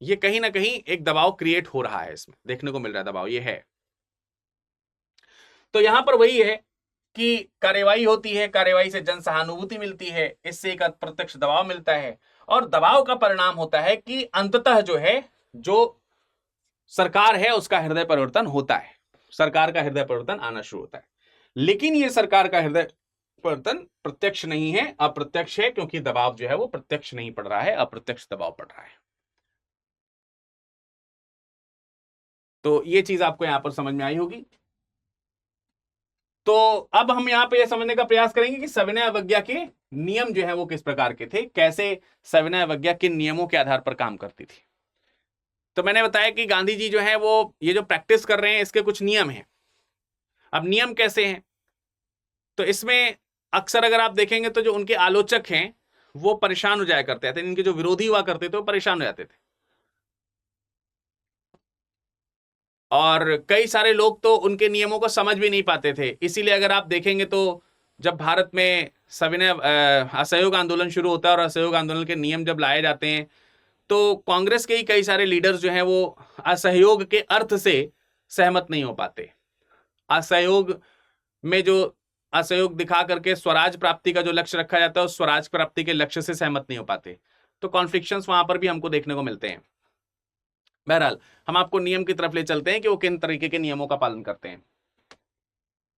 ये कहीं ना कहीं एक दबाव क्रिएट हो रहा है, इसमें देखने को मिल रहा है दबाव, ये है। तो यहां पर वही है कि कार्यवाही होती है, कार्यवाही से जन सहानुभूति मिलती है, इससे एक अप्रत्यक्ष दबाव मिलता है, और दबाव का परिणाम होता है कि अंततः जो है, जो सरकार है उसका हृदय परिवर्तन होता है, सरकार का हृदय परिवर्तन आना शुरू होता है। लेकिन ये सरकार का हृदय परिवर्तन प्रत्यक्ष नहीं है, अप्रत्यक्ष है, क्योंकि दबाव जो है वो प्रत्यक्ष नहीं पड़ रहा है, अप्रत्यक्ष दबाव पड़ रहा है। तो ये चीज आपको यहां पर समझ में आई होगी। तो अब हम यहां पे यह समझने का प्रयास करेंगे कि सविनय अवज्ञा के नियम जो है वो किस प्रकार के थे, कैसे सविनय अवज्ञा किन नियमों के आधार पर काम करती थी। तो मैंने बताया कि गांधी जी जो है वो ये जो प्रैक्टिस कर रहे हैं इसके कुछ नियम हैं। अब नियम कैसे हैं, तो इसमें अक्सर अगर आप देखेंगे तो जो उनके आलोचक हैं वो परेशान हो जाया करते थे, इनके जो विरोधी हुआ करते थे वो परेशान हो जाते थे, और कई सारे लोग तो उनके नियमों को समझ भी नहीं पाते थे। इसीलिए अगर आप देखेंगे तो जब भारत में सविनय असहयोग आंदोलन शुरू होता है और असहयोग आंदोलन के नियम जब लाए जाते हैं, तो कांग्रेस के ही कई सारे लीडर्स जो हैं वो असहयोग के अर्थ से सहमत नहीं हो पाते। असहयोग में जो असहयोग दिखा करके स्वराज प्राप्ति का जो लक्ष्य रखा जाता है उस स्वराज प्राप्ति के लक्ष्य से सहमत नहीं हो पाते, तो कॉन्फ्लिक्शंस वहां पर भी हमको देखने को मिलते हैं। बहरहाल हम आपको नियम की तरफ ले चलते हैं कि वो किन तरीके के नियमों का पालन करते हैं।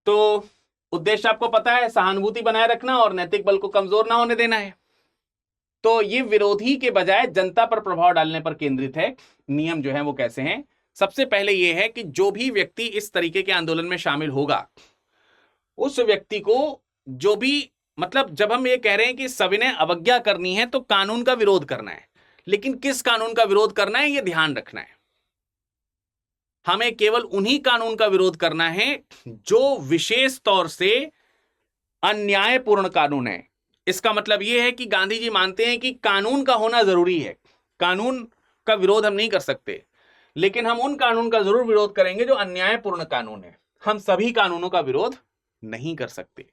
तो उद्देश्य आपको पता है, सहानुभूति बनाए रखना और नैतिक बल को कमजोर ना होने देना है। तो ये विरोधी के बजाय जनता पर प्रभाव डालने पर केंद्रित है। नियम जो है वो कैसे हैं, सबसे पहले ये है कि जो भी व्यक्ति इस तरीके के आंदोलन में शामिल होगा उस व्यक्ति को जो भी, मतलब जब हम ये कह रहे हैं कि सविनय अवज्ञा करनी है तो कानून का विरोध करना है, लेकिन किस कानून का विरोध करना है ये ध्यान रखना है। हमें केवल उन्हीं कानून का विरोध करना है जो विशेष तौर से अन्यायपूर्ण कानून है। इसका मतलब यह है कि गांधी जी मानते हैं कि कानून का होना जरूरी है, कानून का विरोध हम नहीं कर सकते, लेकिन हम उन कानून का जरूर विरोध करेंगे जो अन्यायपूर्ण कानून है। हम सभी कानूनों का विरोध नहीं कर सकते।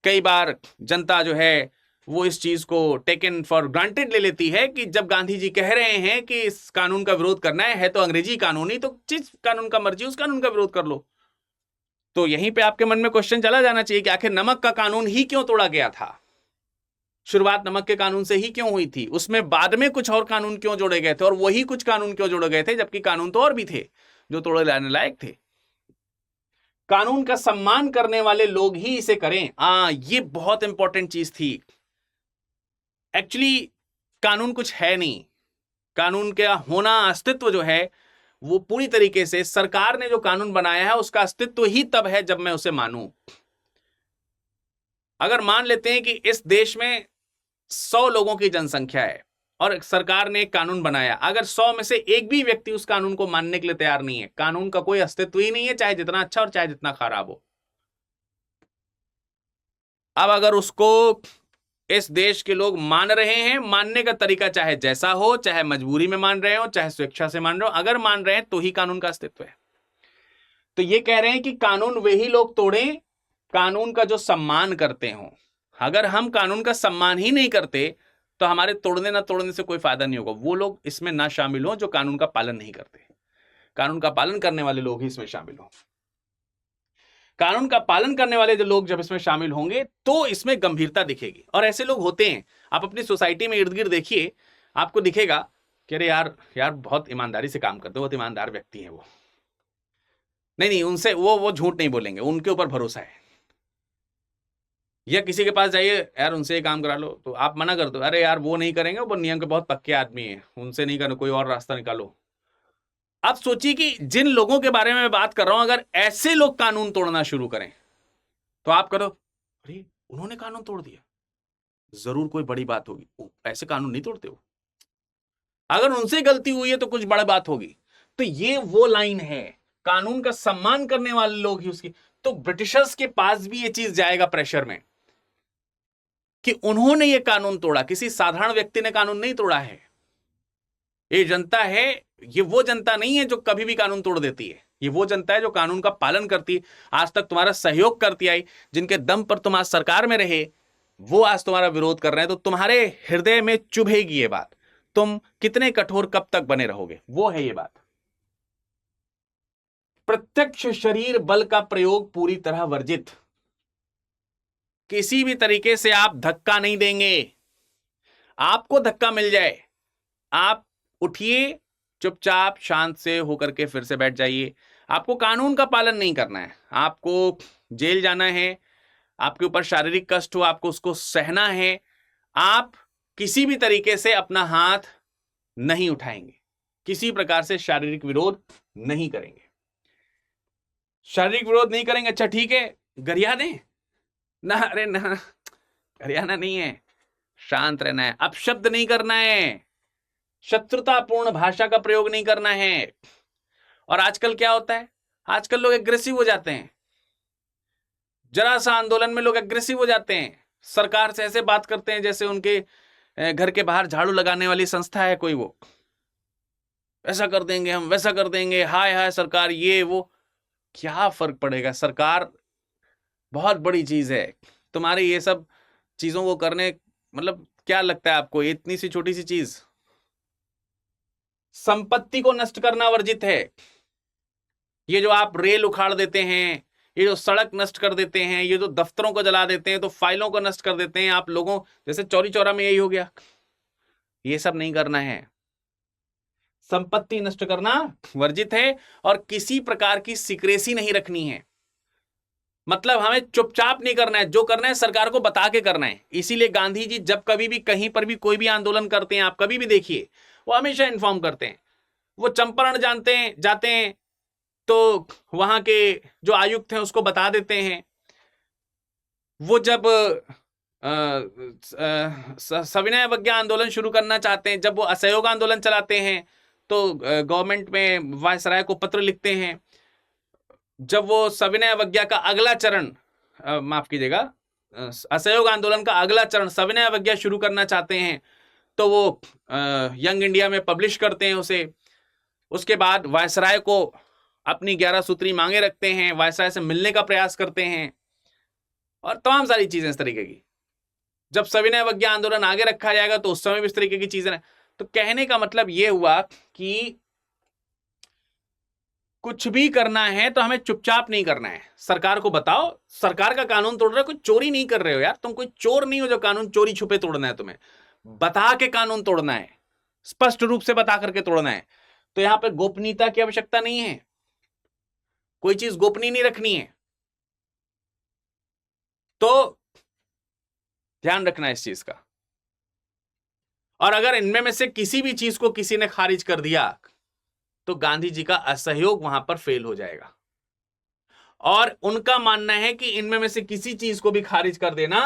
कई बार जनता जो है वो इस चीज को टेकन फॉर ग्रांटेड ले लेती है कि जब गांधी जी कह रहे हैं कि इस कानून का विरोध करना है तो अंग्रेजी कानून ही, तो जिस कानून का मर्जी उस कानून का विरोध कर लो। तो यहीं पे आपके मन में क्वेश्चन चला जाना चाहिए कि आखिर नमक का कानून ही क्यों तोड़ा गया था, शुरुआत नमक के कानून से ही क्यों हुई थी, उसमें बाद में कुछ और कानून क्यों जोड़े गए थे, और वही कुछ कानून क्यों जोड़े गए थे जबकि कानून तो और भी थे जो तोड़े लाने लायक थे। कानून का सम्मान करने वाले लोग ही इसे करें। ये बहुत इंपॉर्टेंट चीज थी। एक्चुअली कानून कुछ है नहीं, कानून का होना, अस्तित्व जो है वो पूरी तरीके से सरकार ने जो कानून बनाया है उसका अस्तित्व ही तब है जब मैं उसे मानूं। अगर मान लेते हैं कि इस देश में 100 लोगों की जनसंख्या है और सरकार ने एक कानून बनाया, अगर 100 में से एक भी व्यक्ति उस कानून को मानने के लिए तैयार नहीं है, कानून का कोई अस्तित्व ही नहीं है, चाहे जितना अच्छा और चाहे जितना खराब हो। अब अगर उसको इस देश के लोग मान रहे हैं, मानने का तरीका चाहे जैसा हो, चाहे मजबूरी में मान रहे हो चाहे स्वेच्छा से मान रहे हो, अगर मान रहे हैं तो ही कानून का अस्तित्व है। तो ये कह रहे हैं कि कानून वे ही लोग तोड़ें कानून का जो सम्मान करते हो। अगर हम कानून का सम्मान ही नहीं करते तो हमारे तोड़ने ना तोड़ने से कोई फायदा नहीं होगा। वो लोग इसमें ना शामिल हो जो कानून का पालन नहीं करते, कानून का पालन करने वाले लोग ही इसमें शामिल हो। कानून का पालन करने वाले जो लोग जब इसमें शामिल होंगे तो इसमें गंभीरता दिखेगी, और ऐसे लोग होते हैं। आप अपनी सोसाइटी में इर्द गिर्द देखिए, आपको दिखेगा कि अरे यार बहुत ईमानदारी से काम करते, बहुत ईमानदार व्यक्ति हैं वो, नहीं उनसे वो झूठ नहीं बोलेंगे, उनके ऊपर भरोसा है। या किसी के पास जाइए, यार उनसे ये काम करा लो, तो आप मना कर दो, अरे यार वो नहीं करेंगे, वो नियम के बहुत पक्के आदमी हैं, उनसे नहीं करना, कोई और रास्ता निकालो। आप सोचिए कि जिन लोगों के बारे में मैं बात कर रहा हूं, अगर ऐसे लोग कानून तोड़ना शुरू करें तो आप करो, अरे उन्होंने कानून तोड़ दिया, जरूर कोई बड़ी बात होगी, ऐसे कानून नहीं तोड़ते हो, अगर उनसे गलती हुई है तो कुछ बड़ी बात होगी। तो ये वो लाइन है, कानून का सम्मान करने वाले लोग ही उसकी। तो ब्रिटिशर्स के पास भी ये चीज जाएगा प्रेशर में कि उन्होंने ये कानून तोड़ा, किसी साधारण व्यक्ति ने कानून नहीं तोड़ा है। ये जनता है, ये वो जनता नहीं है जो कभी भी कानून तोड़ देती है, ये वो जनता है जो कानून का पालन करती, आज तक तुम्हारा सहयोग करती आई, जिनके दम पर तुम आज सरकार में रहे, वो आज तुम्हारा विरोध कर रहे हैं। तो तुम्हारे हृदय में चुभेगी ये बात, तुम कितने कठोर कब तक बने रहोगे, वो है ये बात। प्रत्यक्ष शरीर बल का प्रयोग पूरी तरह वर्जित। किसी भी तरीके से आप धक्का नहीं देंगे। आपको धक्का मिल जाए, आप उठिए, चुपचाप शांत से होकर के फिर से बैठ जाइए। आपको कानून का पालन नहीं करना है, आपको जेल जाना है, आपके ऊपर शारीरिक कष्ट हो, आपको उसको सहना है। आप किसी भी तरीके से अपना हाथ नहीं उठाएंगे, किसी प्रकार से शारीरिक विरोध नहीं करेंगे। शारीरिक विरोध नहीं करेंगे, अच्छा ठीक है, गरिया दें ना, अरे ना, गरियाना नहीं है, शांत रहना है, अपशब्द नहीं करना है, शत्रुतापूर्ण भाषा का प्रयोग नहीं करना है। और आजकल क्या होता है, आजकल लोग एग्रेसिव हो जाते हैं, जरा सा आंदोलन में लोग एग्रेसिव हो जाते हैं, सरकार से ऐसे बात करते हैं जैसे उनके घर के बाहर झाड़ू लगाने वाली संस्था है कोई, वो ऐसा कर देंगे हम, वैसा कर देंगे, हाय हाय सरकार, ये वो। क्या फर्क पड़ेगा, सरकार बहुत बड़ी चीज है। तुम्हारी ये सब चीजों को करने, मतलब क्या लगता है आपको, इतनी सी छोटी सी चीज। संपत्ति को नष्ट करना वर्जित है। ये जो आप रेल उखाड़ देते हैं, ये जो सड़क नष्ट कर देते हैं, ये जो दफ्तरों को जला देते हैं, तो फाइलों को नष्ट कर देते हैं आप लोगों, जैसे चौरी चौरा में यही हो गया, ये सब नहीं करना है। संपत्ति नष्ट करना वर्जित है और किसी प्रकार की सीक्रेसी नहीं रखनी है। मतलब हमें चुपचाप नहीं करना है, जो करना है सरकार को बता के करना है। इसीलिए गांधी जी जब कभी भी कहीं पर भी कोई भी आंदोलन करते हैं, आप कभी भी देखिए, वो हमेशा इन्फॉर्म करते हैं। वो चंपारण जाते हैं तो वहां के जो आयुक्त हैं उसको बता देते हैं। वो जब सविनय अवज्ञा आंदोलन शुरू करना चाहते हैं, जब वो असहयोग आंदोलन चलाते हैं, तो गवर्नमेंट में वायसराय को पत्र लिखते हैं। जब वो सविनय अवज्ञा का अगला चरण, माफ कीजिएगा, असहयोग आंदोलन का अगला चरण सविनय अवज्ञा शुरू करना चाहते हैं, तो वो यंग इंडिया में पब्लिश करते हैं उसे। उसके बाद वायसराय को अपनी 11 सूत्री मांगे रखते हैं, वायसराय से मिलने का प्रयास करते हैं और तमाम सारी चीजें इस तरीके की। जब सविनय अवज्ञा आंदोलन आगे रखा जाएगा तो उस समय भी इस तरीके की चीजें। तो कहने का मतलब यह हुआ कि कुछ भी करना है तो हमें चुपचाप नहीं करना है। सरकार को बताओ, सरकार का कानून तोड़ रहे हो, कोई चोरी नहीं कर रहे हो यार, तुम कोई चोर नहीं हो जो कानून चोरी छुपे तोड़ना है। तुम्हें बता के कानून तोड़ना है, स्पष्ट रूप से बता करके तोड़ना है। तो यहां पर गोपनीयता की आवश्यकता नहीं है, कोई चीज गोपनीय नहीं रखनी है। तो ध्यान रखना है इस चीज का। और अगर इनमें में से किसी भी चीज को किसी ने खारिज कर दिया तो गांधी जी का असहयोग वहां पर फेल हो जाएगा। और उनका मानना है कि इनमें में से किसी चीज को भी खारिज कर देना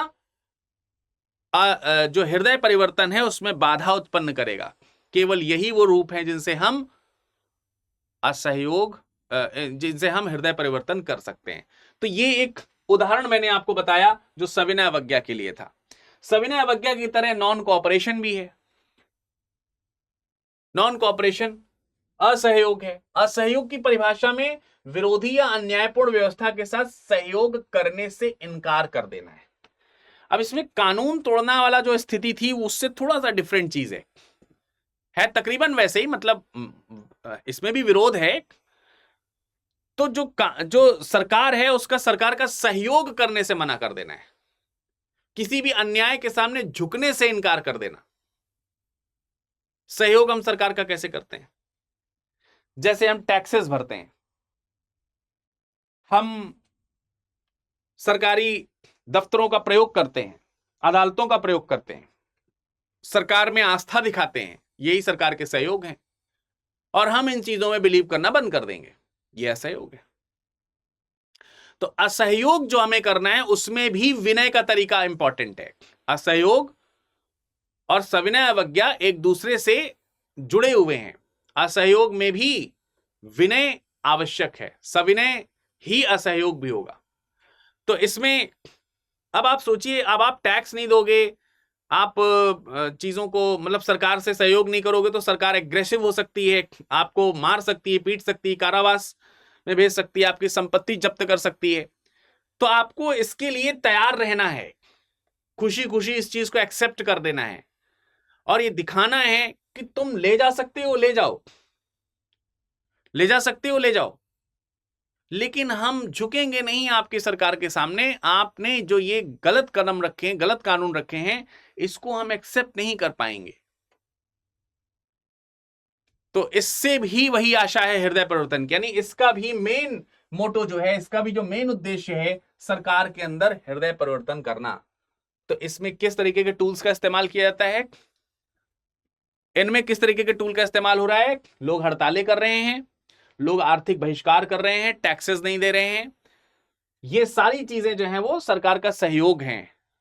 जो हृदय परिवर्तन है उसमें बाधा उत्पन्न करेगा। केवल यही वो रूप है जिनसे हम असहयोग, जिनसे हम हृदय परिवर्तन कर सकते हैं। तो ये एक उदाहरण मैंने आपको बताया जो सविनय अवज्ञा के लिए था। सविनय अवज्ञा की तरह नॉन कोऑपरेशन भी है। नॉन कोऑपरेशन असहयोग है। असहयोग की परिभाषा में विरोधी या अन्यायपूर्ण व्यवस्था के साथ सहयोग करने से इनकार कर देना है। अब इसमें कानून तोड़ना वाला जो स्थिति थी उससे थोड़ा सा डिफरेंट चीज है तकरीबन वैसे ही, मतलब इसमें भी विरोध है। तो जो सरकार है उसका सरकार का सहयोग करने से मना कर देना है, किसी भी अन्याय के सामने झुकने से इनकार कर देना। सहयोग हम सरकार का कैसे करते हैं? जैसे हम टैक्सेस भरते हैं, हम सरकारी दफ्तरों का प्रयोग करते हैं, अदालतों का प्रयोग करते हैं, सरकार में आस्था दिखाते हैं, यही सरकार के सहयोग हैं। और हम इन चीजों में बिलीव करना बंद कर देंगे, यह असहयोग है। तो असहयोग जो हमें करना है उसमें भी विनय का तरीका इंपॉर्टेंट है। असहयोग और सविनय अवज्ञा एक दूसरे से जुड़े हुए हैं। असहयोग में भी विनय आवश्यक है, सविनय ही असहयोग भी होगा। तो इसमें अब आप सोचिए, अब आप टैक्स नहीं दोगे, आप चीजों को, मतलब सरकार से सहयोग नहीं करोगे तो सरकार एग्रेसिव हो सकती है, आपको मार सकती है, पीट सकती है, कारावास में भेज सकती है, आपकी संपत्ति जब्त कर सकती है। तो आपको इसके लिए तैयार रहना है, खुशी खुशी इस चीज को एक्सेप्ट कर देना है और ये दिखाना है कि तुम ले जा सकते हो, ले जाओ, ले जा सकते हो, ले जाओ, लेकिन हम झुकेंगे नहीं आपकी सरकार के सामने। आपने जो ये गलत कदम रखे हैं, गलत कानून रखे हैं, इसको हम एक्सेप्ट नहीं कर पाएंगे। तो इससे भी वही आशा है हृदय परिवर्तन की, यानी इसका भी मेन मोटो जो है, इसका भी जो मेन उद्देश्य है, सरकार के अंदर हृदय परिवर्तन करना। तो इसमें किस तरीके के टूल्स का इस्तेमाल किया जाता है, इनमें किस तरीके के टूल का इस्तेमाल हो रहा है? लोग हड़तालें कर रहे हैं, लोग आर्थिक बहिष्कार कर रहे हैं, टैक्सेस नहीं दे रहे हैं, ये सारी चीजें जो हैं वो सरकार का सहयोग है।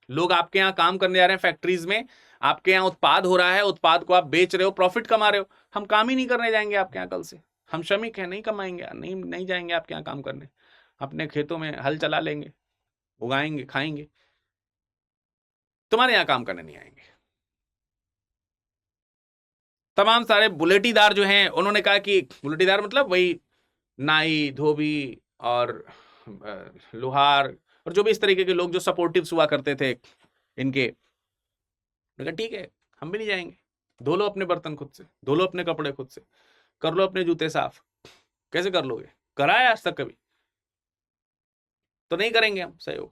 लोग आपके यहां काम करने जा रहे हैं, फैक्ट्रीज में आपके यहाँ उत्पाद हो रहा है, उत्पाद को आप बेच रहे हो, प्रॉफिट कमा रहे हो, हम काम ही नहीं करने जाएंगे आपके यहाँ कल से, हम श्रमिक हैं, नहीं कमाएंगे, नहीं जाएंगे आपके यहाँ काम करने, अपने खेतों में हल चला लेंगे, उगाएंगे, खाएंगे, तुम्हारे यहाँ काम करने नहीं आएंगे। तमाम सारे बुलेटीदार जो हैं, उन्होंने कहा कि बुलेटीदार मतलब वही नाई, धोबी और लोहार और जो भी इस तरीके के लोग जो सपोर्टिव्स हुआ करते थे इनके, ठीक है हम भी नहीं जाएंगे, धो लो अपने बर्तन खुद से, धो लो अपने कपड़े खुद से, कर लो अपने जूते साफ। कैसे कर लोगे? करा है आज तक कभी? तो नहीं करेंगे हम सहयोग।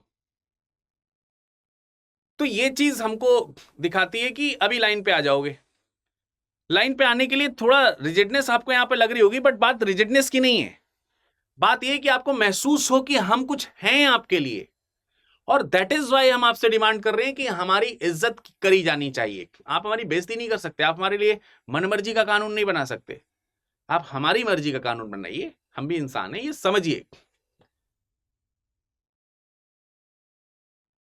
तो ये चीज हमको दिखाती है कि अभी लाइन पे आ जाओगे। लाइन पे आने के लिए थोड़ा रिजिडनेस आपको यहां पे लग रही होगी, बट बात रिजिडनेस की नहीं है, बात यह कि आपको महसूस हो कि हम कुछ हैं आपके लिए, और दैट इज वाई हम आपसे डिमांड कर रहे हैं कि हमारी इज्जत करी जानी चाहिए। आप हमारी बेइज्जती नहीं कर सकते, आप हमारे लिए मनमर्जी का कानून नहीं बना सकते, आप हमारी मर्जी का कानून बनाइए, हम भी इंसान हैं, ये समझिए।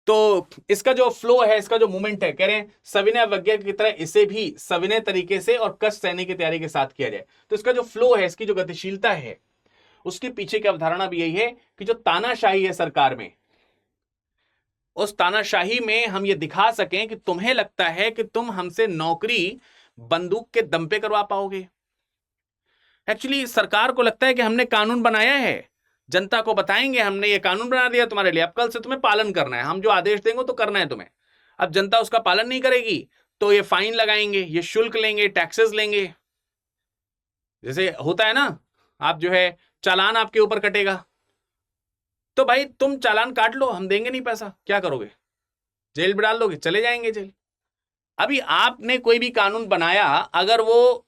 तो इसका जो फ्लो है, इसका जो मूवमेंट है, कह रहे हैं सविनय अवज्ञा की तरह इसे भी सविनय तरीके से और कष्ट सहने की तैयारी के साथ किया जाए। तो इसका जो फ्लो है, इसकी जो गतिशीलता है, उसके पीछे की अवधारणा भी यही है कि जो तानाशाही है सरकार में, उस तानाशाही में हम ये दिखा सकें कि तुम्हें लगता है कि तुम हमसे नौकरी बंदूक के दम पे करवा पाओगे। एक्चुअली सरकार को लगता है कि हमने कानून बनाया है, जनता को बताएंगे हमने ये कानून बना दिया तुम्हारे लिए, अब कल से तुम्हें पालन करना है, हम जो आदेश देंगे तो करना है तुम्हें। अब जनता उसका पालन नहीं करेगी तो ये फाइन लगाएंगे, ये शुल्क लेंगे, टैक्सेस लेंगे। जैसे होता है ना, आप जो है चालान आपके ऊपर कटेगा, तो भाई तुम चालान काट लो, हम देंगे नहीं पैसा, क्या करोगे? जेल में डाल दोगे, चले जाएंगे जेल। अभी आपने कोई भी कानून बनाया, अगर वो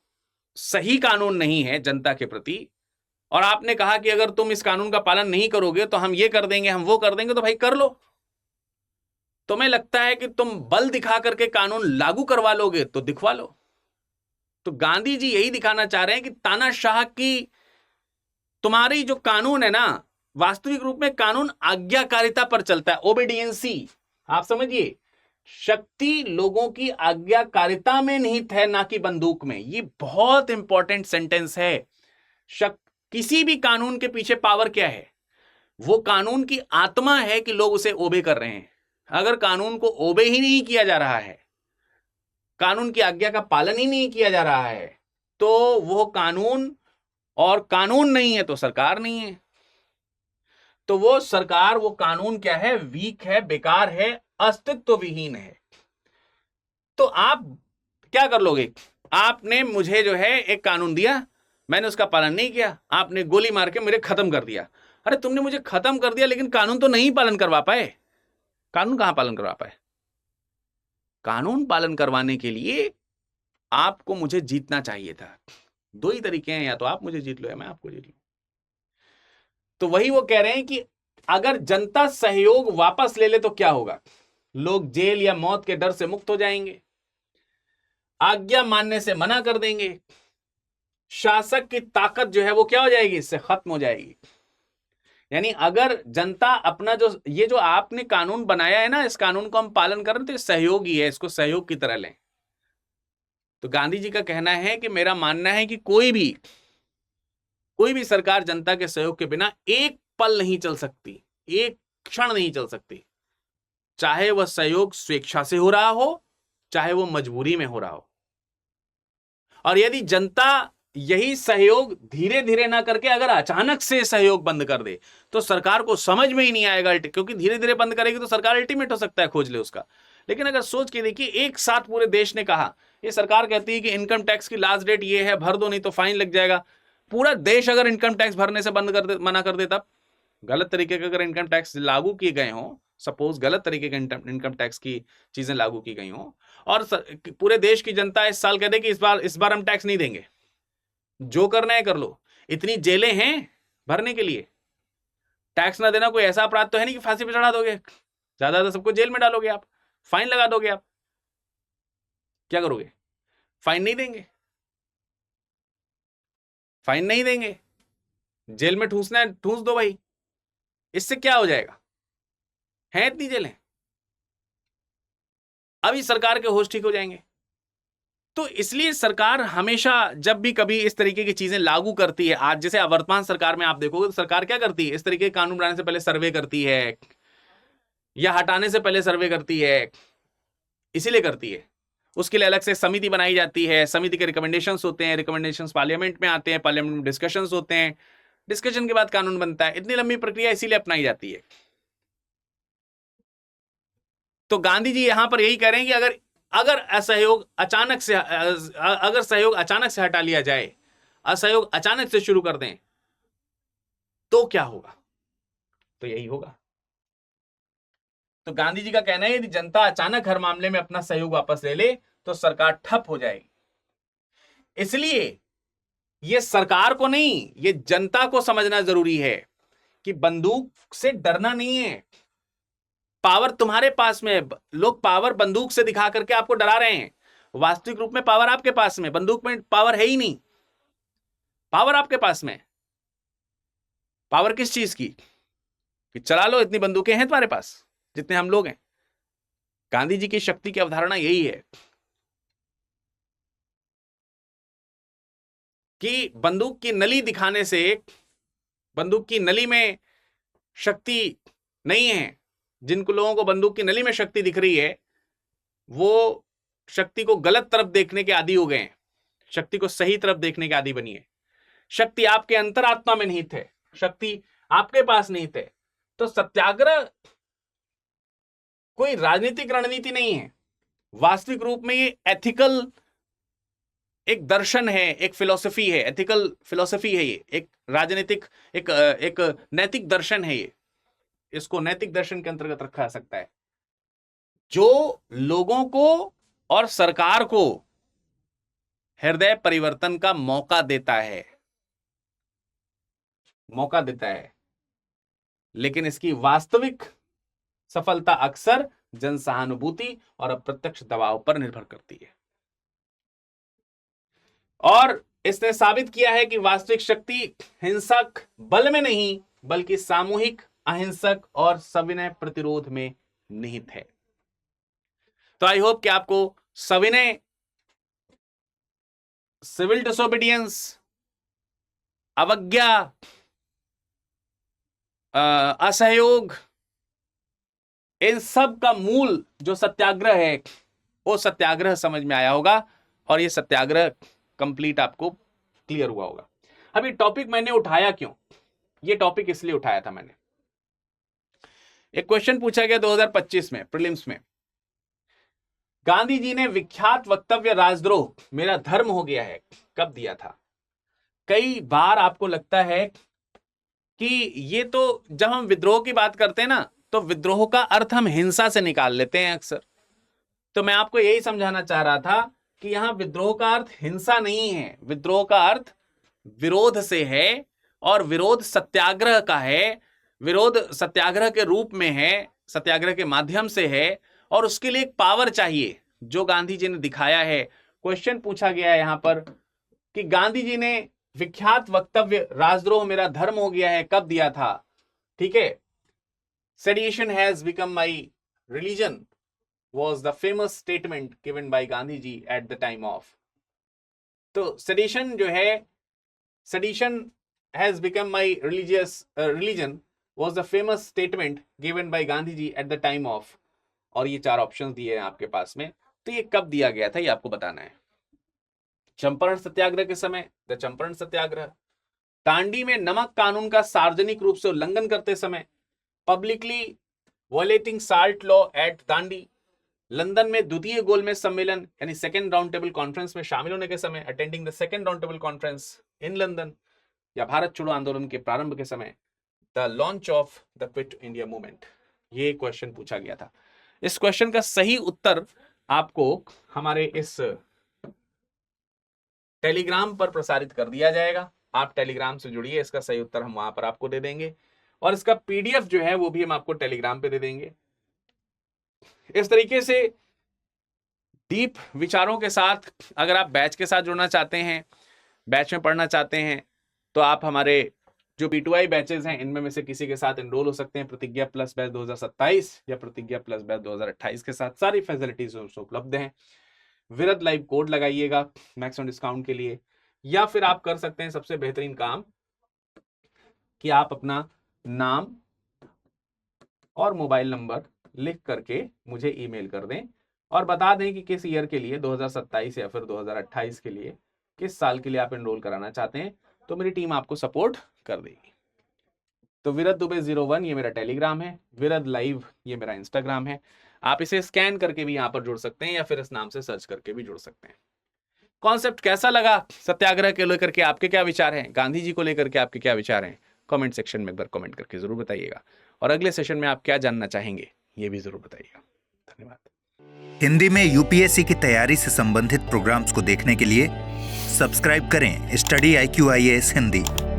सही कानून नहीं है जनता के प्रति, और आपने कहा कि अगर तुम इस कानून का पालन नहीं करोगे तो हम ये कर देंगे, हम वो कर देंगे, तो भाई कर लो। तुम्हें लगता है कि तुम बल दिखा करके कानून लागू करवा लोगे तो दिखवा लो। तो गांधी जी यही दिखाना चाह रहे हैं कि तानाशाह की तुम्हारी जो कानून है ना, वास्तविक रूप में कानून आज्ञाकारिता पर चलता है, ओबीडियंसी। आप समझिए, शक्ति लोगों की आज्ञाकारिता में निहित है, ना कि बंदूक में। ये बहुत इंपॉर्टेंट सेंटेंस है। किसी भी कानून के पीछे पावर क्या है? वो कानून की आत्मा है कि लोग उसे ओबे कर रहे हैं। अगर कानून को ओबे ही नहीं किया जा रहा है, कानून की आज्ञा का पालन ही नहीं किया जा रहा है, तो वो कानून, और कानून नहीं है तो सरकार नहीं है। तो वो सरकार, वो कानून क्या है? वीक है, बेकार है, अस्तित्व विहीन है। तो आप क्या कर लोगे? आपने मुझे जो है एक कानून दिया, मैंने उसका पालन नहीं किया, आपने गोली मार के मुझे खत्म कर दिया। अरे तुमने मुझे खत्म कर दिया, लेकिन कानून तो नहीं पालन करवा पाए। कानून कहां पालन करवा पाए? कानून पालन करवाने के लिए आपको मुझे जीतना चाहिए था। दो ही तरीके हैं, या तो आप मुझे जीत लो या मैं आपको जीत लूं। तो वही वो कह रहे हैं कि अगर जनता सहयोग वापस ले ले तो क्या होगा? लोग जेल या मौत के डर से मुक्त हो जाएंगे, आज्ञा मानने से मना कर देंगे, शासक की ताकत जो है वो क्या हो जाएगी? इससे खत्म हो जाएगी। यानी अगर जनता अपना जो ये जो आपने कानून बनाया है ना, इस कानून को हम पालन कर रहे हैं, तो सहयोगी है, इसको सहयोग की तरह लें। तो गांधी जी का कहना है कि मेरा मानना है कि कोई भी सरकार जनता के सहयोग के बिना एक पल नहीं चल सकती, एक क्षण नहीं चल सकती, चाहे वह सहयोग स्वेच्छा से हो रहा हो, चाहे वो मजबूरी में हो रहा हो। और यदि जनता यही सहयोग धीरे धीरे ना करके अगर अचानक से सहयोग बंद कर दे तो सरकार को समझ में ही नहीं आएगा, क्योंकि धीरे धीरे बंद करेगी तो सरकार अल्टीमेट हो सकता है खोज ले उसका। लेकिन अगर सोच के देखिए, एक साथ पूरे देश ने कहा, ये सरकार कहती है कि इनकम टैक्स की लास्ट डेट ये है, भर दो नहीं तो फाइन लग जाएगा। पूरा देश अगर इनकम टैक्स भरने से मना कर दे, तब गलत तरीके का अगर इनकम टैक्स लागू किए गए हों, सपोज गलत तरीके के इनकम टैक्स की चीजें लागू की गई हों, और पूरे देश की जनता इस साल कह दे कि इस बार हम टैक्स नहीं देंगे, जो करना है कर लो, इतनी जेलें हैं भरने के लिए, टैक्स ना देना कोई ऐसा अपराध तो है नहीं कि फांसी पे चढ़ा दोगे, ज्यादा सबको जेल में डालोगे आप, फाइन लगा दोगे आप, क्या करोगे? फाइन नहीं देंगे, फाइन नहीं देंगे, जेल में ठूसना है ठूस दो भाई, इससे क्या हो जाएगा? है इतनी जेलें, अभी सरकार के होश ठीक हो जाएंगे। तो इसलिए सरकार हमेशा जब भी कभी इस तरीके की चीजें लागू करती है, आज जैसे वर्तमान सरकार में आप देखोगे तो सरकार क्या करती है, इस तरीके के कानून बनाने से पहले सर्वे करती है, या हटाने से पहले सर्वे करती है, इसीलिए करती है। उसके लिए अलग से समिति बनाई जाती है, समिति के रिकमेंडेशंस होते हैं, रिकमेंडेशंस पार्लियामेंट में आते हैं, पार्लियामेंट में डिस्कशंस होते हैं, डिस्कशन के बाद कानून बनता है। इतनी लंबी प्रक्रिया इसीलिए अपनाई जाती है। तो गांधी जी यहां पर यही कह रहे हैं कि अगर असहयोग अचानक से अगर सहयोग अचानक से हटा लिया जाए, असहयोग अचानक से शुरू कर दें, तो क्या होगा? तो यही होगा। तो गांधी जी का कहना है यदि जनता अचानक हर मामले में अपना सहयोग वापस ले ले तो सरकार ठप हो जाएगी। इसलिए यह सरकार को नहीं, यह जनता को समझना जरूरी है कि बंदूक से डरना नहीं है, पावर तुम्हारे पास में। लोग पावर बंदूक से दिखा करके आपको डरा रहे हैं, वास्तविक रूप में पावर आपके पास में, बंदूक में पावर है ही नहीं। पावर आपके पास में, पावर किस चीज की? कि चला लो, इतनी बंदूकें हैं तुम्हारे पास जितने हम लोग हैं। गांधी जी की शक्ति की अवधारणा यही है कि बंदूक की नली दिखाने से, बंदूक की नली में शक्ति नहीं है। जिनको लोगों को बंदूक की नली में शक्ति दिख रही है, वो शक्ति को गलत तरफ देखने के आदी हो गए हैं, शक्ति को सही तरफ देखने के आदी बनी है। शक्ति आपके अंतरात्मा में निहित है, शक्ति आपके पास निहित है। तो सत्याग्रह कोई राजनीतिक रणनीति नहीं है, वास्तविक रूप में ये एथिकल एक दर्शन है, एक फिलॉसफी है, एथिकल फिलॉसफी है, ये एक राजनीतिक एक नैतिक दर्शन है। ये इसको नैतिक दर्शन के अंतर्गत रखा जा सकता है, जो लोगों को और सरकार को हृदय परिवर्तन का मौका देता है, मौका देता है। लेकिन इसकी वास्तविक सफलता अक्सर जन सहानुभूति और अप्रत्यक्ष दबाव पर निर्भर करती है। और इसने साबित किया है कि वास्तविक शक्ति हिंसक बल में नहीं बल्कि सामूहिक अहिंसक और सविनय प्रतिरोध में निहित है। तो आई होप कि आपको सविनय, सिविल डिसोबीडियंस, अवज्ञा, असहयोग, इन सब का मूल जो सत्याग्रह है वो सत्याग्रह समझ में आया होगा, और ये सत्याग्रह कंप्लीट आपको क्लियर हुआ होगा। अब ये टॉपिक मैंने उठाया क्यों? ये टॉपिक इसलिए उठाया था मैंने, एक क्वेश्चन पूछा गया 2025 में प्रीलिम्स में, गांधी जी ने विख्यात वक्तव्य राजद्रोह मेरा धर्म हो गया है कब दिया था? कई बार आपको लगता है कि ये तो, जब हम विद्रोह की बात करते हैं ना, तो विद्रोह का अर्थ हम हिंसा से निकाल लेते हैं अक्सर। तो मैं आपको यही समझाना चाह रहा था कि यहां विद्रोह का अर्थ हिंसा नहीं है, विद्रोह का अर्थ विरोध से है, और विरोध सत्याग्रह का है, विरोध सत्याग्रह के रूप में है, सत्याग्रह के माध्यम से है, और उसके लिए एक पावर चाहिए जो गांधी जी ने दिखाया है। क्वेश्चन पूछा गया है यहां पर कि गांधी जी ने विख्यात वक्तव्य राजद्रोह मेरा धर्म हो गया है कब दिया था? ठीक है, sedition has become my religion was the famous statement given by Gandhi ji at the time of। तो सेडिशन जो है, sedition has become my religion was the famous statement given by Gandhi ji at the time of। और ये 4 options दिए हैं आपके पास में, तो ये कब दिया गया था ये आपको बताना है। चंपारण सत्याग्रह के समय द चंपारण सत्याग्रह, दांडी में नमक कानून का सार्वजनिक रूप से उल्लंघन करते समय, publicly violating salt law at Dandi, London में द्वितीय गोलमेज सम्मेलन यानी सेकेंड राउंड टेबल कॉन्फ्रेंस में शामिल होने के समय, attending the second round table conference in London, या भारत छोड़ो आंदोलन के प्रारंभ के समय, the launch of the quit India movement. ये क्वेश्चन पूछा गया था। इस क्वेश्चन का सही उत्तर आपको हमारे इस टेलीग्राम पर प्रसारित कर दिया जाएगा। आप टेलीग्राम से जुड़िए, इसका सही उत्तर हम वहां पर आपको दे देंगे और इसका पीडीएफ जो है वो भी हम आपको टेलीग्राम पे दे देंगे। इस तरीके से डीप विचारों के साथ अगर आप बैच के साथ जुड़ना चाहते हैं, बैच में पढ़ना चाहते हैं, तो आप हमारे जो P2I बैचेस हैं इनमें से किसी के साथ एनरोल हो सकते हैं, प्रतिज्ञा प्लस बैच 2027 या प्रतिज्ञा प्लस बैच 2028 के साथ। सारी फैसिलिटीज उपलब्ध हैं। विरद लाइव कोड लगाइएगा मैक्सिमम डिस्काउंट के लिए, या फिर आप कर सकते हैं सबसे बेहतरीन काम कि आप अपना नाम और मोबाइल नंबर लिख करके मुझे ईमेल कर दें और बता दें कि किस ईयर के लिए, 2027 या फिर 2028 के लिए, किस साल के लिए आप एनरोल कराना चाहते हैं, तो मेरी टीम आपको सपोर्ट कर देगी। तो विरद दुबे 01 ये मेरा टेलीग्राम है, विरद लाइव ये मेरा इंस्टाग्राम है। आप इसे स्कैन करके भी यहाँ पर जुड़ सकते हैं या फिर इस नाम से सर्च करके भी जुड़ सकते हैं। कॉन्सेप्ट कैसा लगा? सत्याग्रह के लेकर के आपके क्या विचार हैं? गांधी जी को लेकर के आपके क्या विचार हैं? कमेंट सेक्शन में एक बार कमेंट करके जरूर बताइएगा और अगले सेशन में आप क्या जानना चाहेंगे ये भी जरूर बताइएगा। धन्यवाद। हिंदी में यूपीएससी की तैयारी से संबंधित प्रोग्राम्स को देखने के लिए सब्सक्राइब करें स्टडी IQ IAS हिंदी।